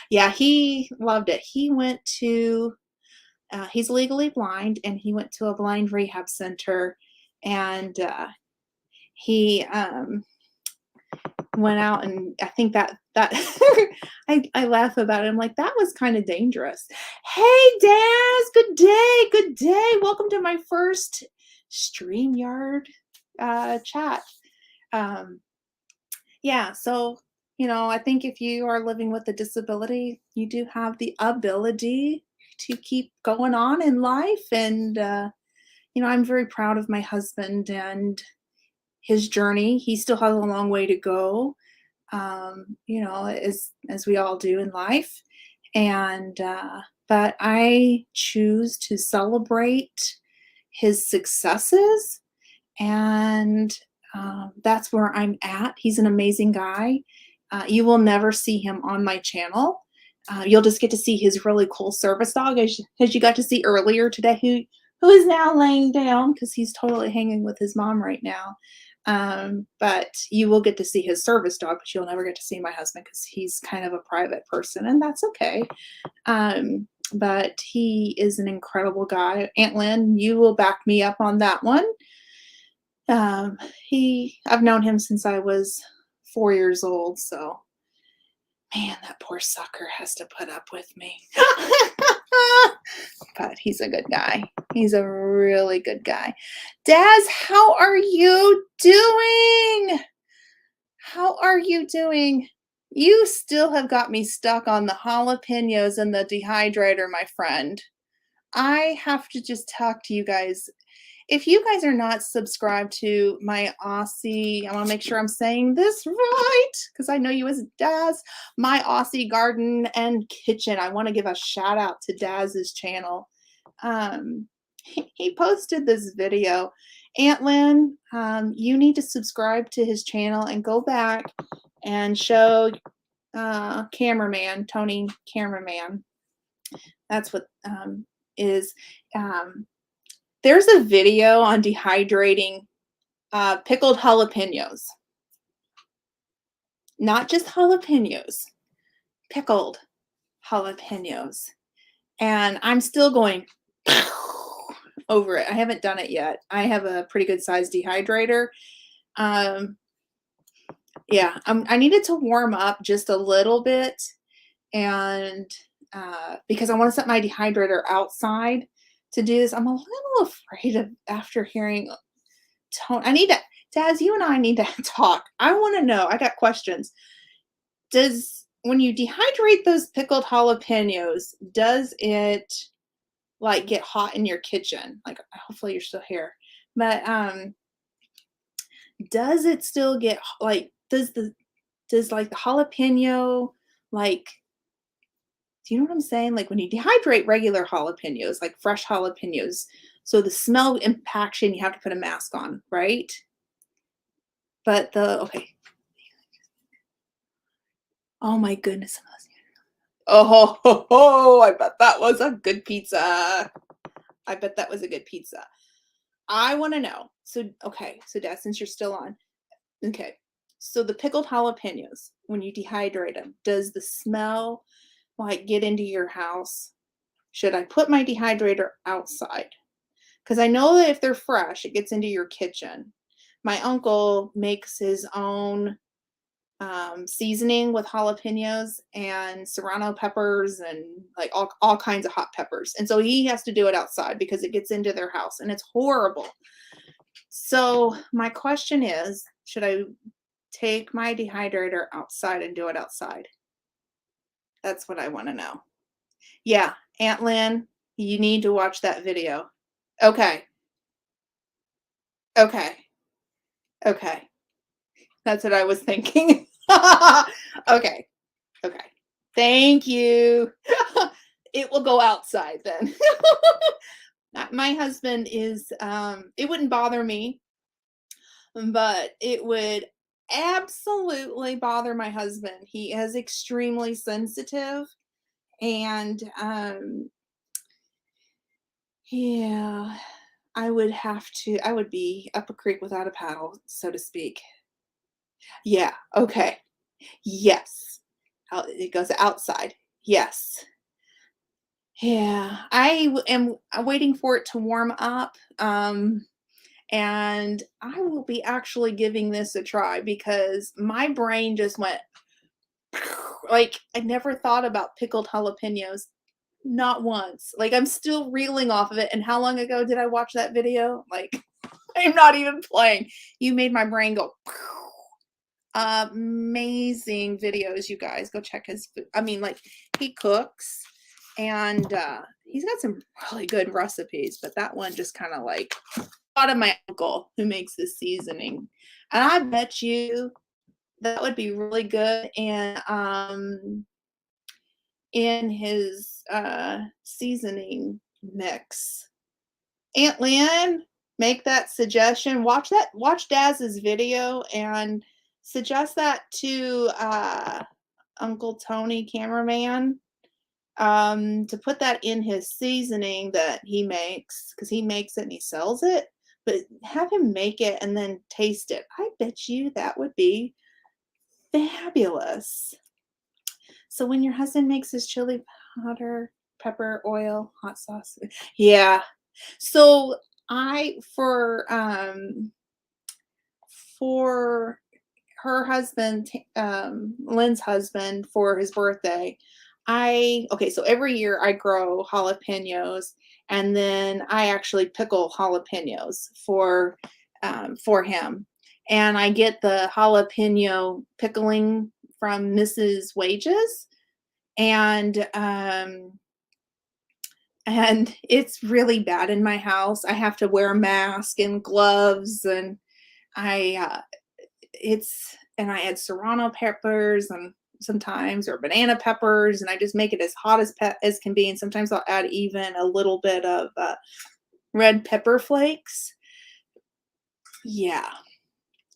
Yeah, he loved it. He's legally blind, and he went to a blind rehab center, and he went out, and I think that I laugh about it. I'm like, that was kind of dangerous. Hey, Daz, good day, good day. Welcome to my first StreamYard chat. Um, Yeah, so, I think if you are living with a disability, you do have the ability to keep going on in life. And, I'm very proud of my husband and his journey. He still has a long way to go, as we all do in life. And, but I choose to celebrate his successes, and that's where I'm at. He's an amazing guy. You will never see him on my channel. You'll just get to see his really cool service dog, as you got to see earlier today, who is now laying down because he's totally hanging with his mom right now. But you will get to see his service dog, but you'll never get to see my husband because he's kind of a private person, and that's okay. But he is an incredible guy. Aunt Lynn, you will back me up on that one. Um, I've known him since I was 4 years old, so man, that poor sucker has to put up with me. But he's a good guy. He's a really good guy. Daz, how are you doing? How are you doing? You still have got me stuck on the jalapenos and the dehydrator, my friend. I have to just talk to you guys. If you guys are not subscribed to my Aussie, I want to make sure I'm saying this right because I know you as Daz, my Aussie Garden and Kitchen. I want to give a shout out to Daz's channel. He posted this video. Aunt Lynn, you need to subscribe to his channel and go back and show cameraman, Tony Cameraman. That's what is. There's a video on dehydrating pickled jalapenos. Not just jalapenos, pickled jalapenos. And I'm still going over it. I haven't done it yet. I have a pretty good sized dehydrator. Yeah, I needed to warm up just a little bit, and because I want to set my dehydrator outside to do this. I'm a little afraid of after hearing tone. Daz, you and I need to talk. I want to know. I got questions. When you dehydrate those pickled jalapenos, does it like get hot in your kitchen? Like, hopefully you're still here. But does it still get like does like the jalapeno, like, do you know what I'm saying? Like when you dehydrate regular jalapenos, like fresh jalapenos, so the smell impacts you and you have to put a mask on, right? But okay. Oh my goodness. Oh, ho, ho, I bet that was a good pizza. I bet that was a good pizza. I want to know. So, okay. So, Dad, since you're still on, okay. So the pickled jalapenos, when you dehydrate them, does the smell like get into your house? Should I put my dehydrator outside? Because I know that if they're fresh, it gets into your kitchen. My uncle makes his own seasoning with jalapenos and serrano peppers and like all kinds of hot peppers. And so he has to do it outside because it gets into their house and it's horrible. So my question is, should I take my dehydrator outside and do it outside? That's what I want to know. Yeah, Aunt Lynn, you need to watch that video. Okay. Okay. Okay. That's what I was thinking. Okay. Okay. Thank you. It will go outside then. My husband is, it wouldn't bother me, but it would absolutely bother my husband. He is extremely sensitive, and yeah, I would be up a creek without a paddle, so to speak. Yeah, okay. Yes. It goes outside. Yes. Yeah, am waiting for it to warm up, and I will be actually giving this a try because my brain just went like, I never thought about pickled jalapenos, not once. Like, I'm still reeling off of it, and how long ago did I watch that video? Like, I'm not even playing. You made my brain go Amazing videos, you guys. Go check his I mean, like, he cooks and he's got some really good recipes, but that one just kind of like thought of my uncle who makes this seasoning. And I bet you that would be really good in his seasoning mix. Aunt Lynn, make that suggestion. Watch Daz's video and suggest that to Uncle Tony cameraman to put that in his seasoning that he makes because he makes it and he sells it. But have him make it and then taste it. I bet you that would be fabulous. So when your husband makes his chili powder, pepper, oil, hot sauce, yeah. So I for her husband, Lynn's husband, for his birthday, okay, so every year I grow jalapenos and then I actually pickle jalapenos for him. And I get the jalapeno pickling from Mrs. Wages. And it's really bad in my house. I have to wear a mask and gloves and I I add serrano peppers and sometimes or banana peppers and I just make it as hot as can be and sometimes I'll add even a little bit of red pepper flakes. Yeah.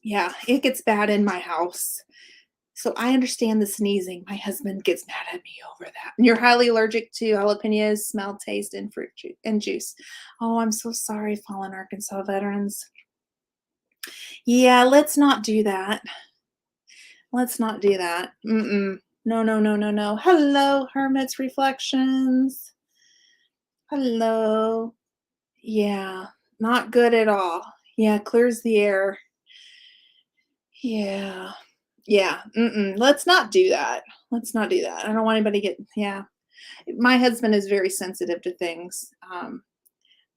Yeah, it gets bad in my house. So I understand the sneezing. My husband gets mad at me over that. And you're highly allergic to jalapenos, smell, taste, and fruit and juice. Oh, I'm so sorry, fallen Arkansas veterans. Yeah, let's not do that. Let's not do that. Mm-mm. No, no, no, no, no. Hello, Hermit's Reflections. Hello. Yeah, not good at all. Yeah, clears the air. Yeah. Yeah. Mm-mm. Let's not do that. Let's not do that. I don't want anybody get, yeah. My husband is very sensitive to things.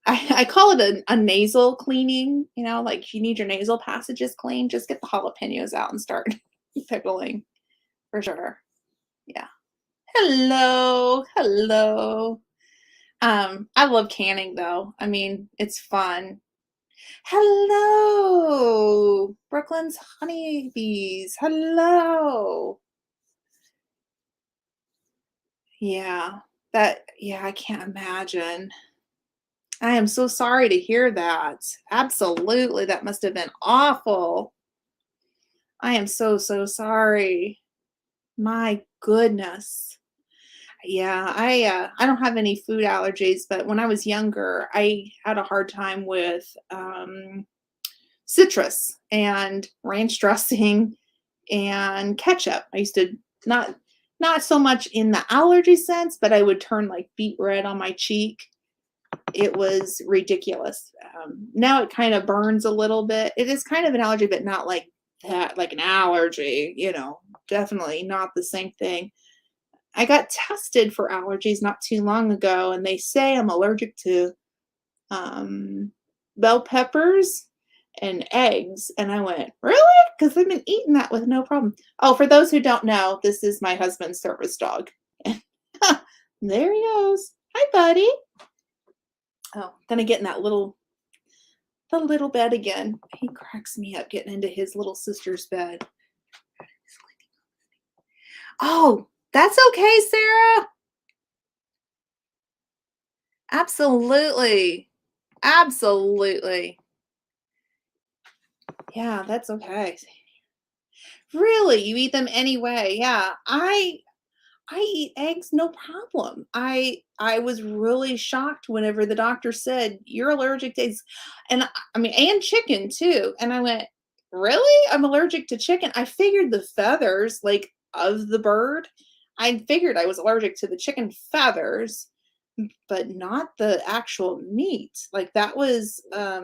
I call it a nasal cleaning, like you need your nasal passages clean, just get the jalapenos out and start pickling for sure. Yeah. Hello. Hello. I love canning though. I mean, it's fun. Hello, Brooklyn's honeybees. Hello. Yeah, yeah, I can't imagine. I am so sorry to hear that. Absolutely, that must have been awful. I am so, so sorry. My goodness. Yeah, I don't have any food allergies, but when I was younger, I had a hard time with citrus and ranch dressing and ketchup. I used to not not so much in the allergy sense, but I would turn like beet red on my cheek. It was ridiculous. Now it kind of burns a little bit. It is kind of an allergy, but not like that, like an allergy, definitely not the same thing. I got tested for allergies not too long ago, and they say I'm allergic to um, bell peppers and eggs. And I went, really? Because I've been eating that with no problem. Oh, for those who don't know, this is my husband's service dog. There he goes. Hi, buddy. Oh, gonna get in the little bed again. He cracks me up getting into his little sister's bed. Oh, that's okay, Sarah. Absolutely. Absolutely. Yeah, that's okay. Really? You eat them anyway? Yeah. I eat eggs no problem. I was really shocked whenever the doctor said you're allergic to eggs, and I mean, and chicken too. And I went, really? I'm allergic to chicken. I figured the feathers, like of the bird. I figured I was allergic to the chicken feathers, but not the actual meat. Like that was a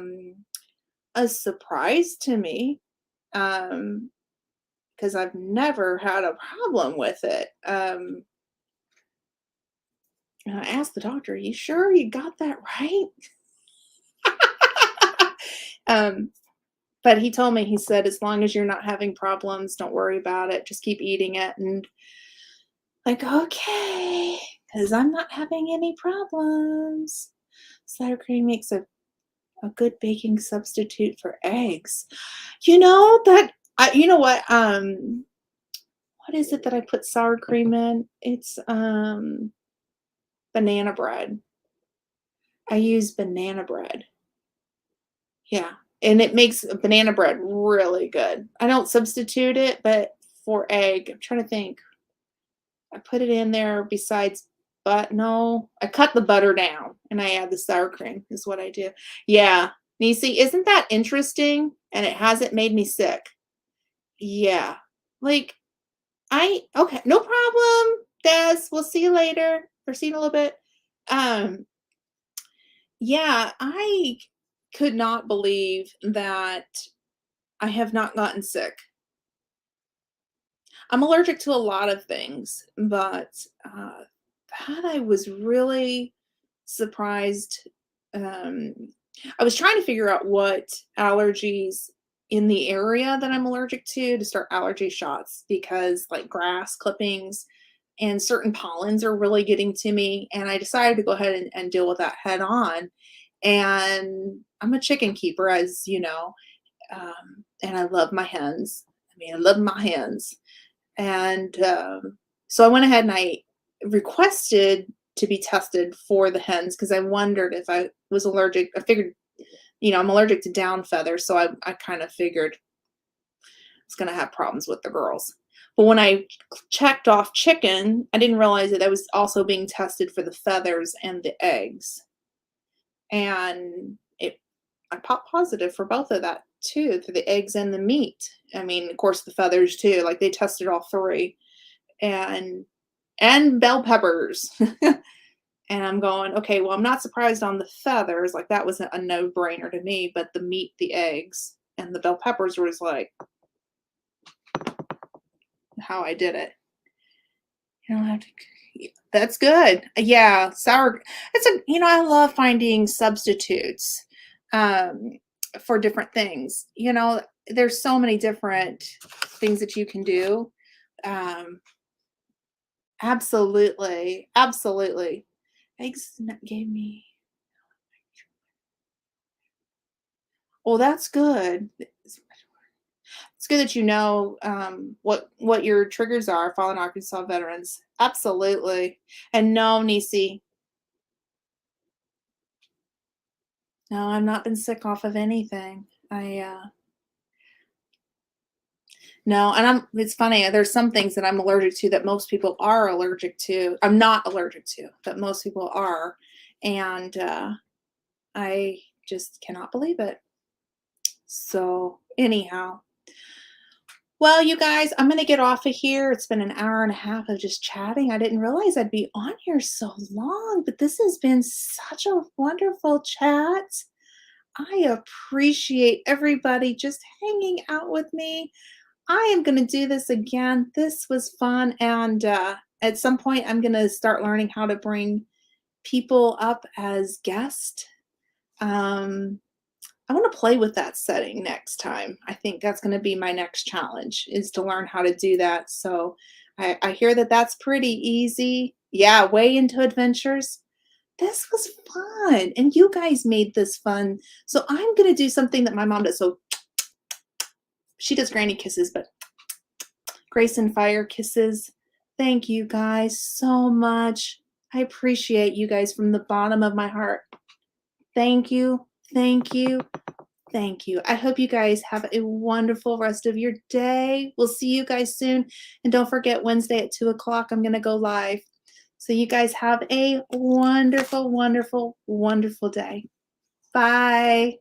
surprise to me. Um, because I've never had a problem with it. And I asked the doctor, "Are you sure you got that right?" um, But he told me, he said, "As long as you're not having problems, don't worry about it. Just keep eating it." And like, okay, because I'm not having any problems. Sour cream makes a good baking substitute for eggs. You know that you know what is it that I put sour cream in? It's banana bread. I use banana bread. Yeah, and it makes banana bread really good. I don't substitute it, but for egg, I'm trying to think. I put it in there besides, but no, I cut the butter down and I add the sour cream is what I do. Yeah. Nisi, isn't that interesting? And it hasn't made me sick. Yeah. Like okay, no problem, Des. We'll see you later or see you in a little bit. Um, yeah, I could not believe that I have not gotten sick. I'm allergic to a lot of things, but that I was really surprised. Um, I was trying to figure out what allergies in the area that I'm allergic to start allergy shots because, like, grass clippings and certain pollens are really getting to me. And I decided to go ahead and deal with that head on. And I'm a chicken keeper, as you know, and I love my hens. I mean, I love my hens. And so I went ahead and I requested to be tested for the hens because I wondered if I was allergic. I figured, I'm allergic to down feathers, so I kind of figured I was going to have problems with the girls. But when I checked off chicken, I didn't realize that I was also being tested for the feathers and the eggs. And I popped positive for both of that too, for the eggs and the meat. I mean, of course, the feathers too. Like they tested all three, and bell peppers. And I'm going, okay, well, I'm not surprised on the feathers. Like that was a no-brainer to me, but the meat, the eggs, and the bell peppers was like how I did it. You don't have to. That's good. Yeah, sour. I love finding substitutes for different things. There's so many different things that you can do. Um, absolutely, absolutely. Eggs gave me. Well, that's good. It's good that you know what your triggers are, fallen Arkansas veterans. Absolutely. And no, Nisi, no, I've not been sick off of anything. No, and it's funny, there's some things that I'm allergic to that most people are allergic to. I'm not allergic to, but most people are. And I just cannot believe it. So, anyhow, well, you guys, I'm going to get off of here. It's been an hour and a half of just chatting. I didn't realize I'd be on here so long, but this has been such a wonderful chat. I appreciate everybody just hanging out with me. I am going to do this again. This was fun. And at some point, I'm going to start learning how to bring people up as guests. I want to play with that setting next time. I think that's going to be my next challenge is to learn how to do that. So I hear that that's pretty easy. Yeah, way into adventures. This was fun. And you guys made this fun. So I'm going to do something that my mom does. So she does granny kisses, but Grace and Fire kisses. Thank you guys so much. I appreciate you guys from the bottom of my heart. Thank you. Thank you. Thank you. I hope you guys have a wonderful rest of your day. We'll see you guys soon. And don't forget, Wednesday at 2:00, I'm going to go live. So you guys have a wonderful, wonderful, wonderful day. Bye.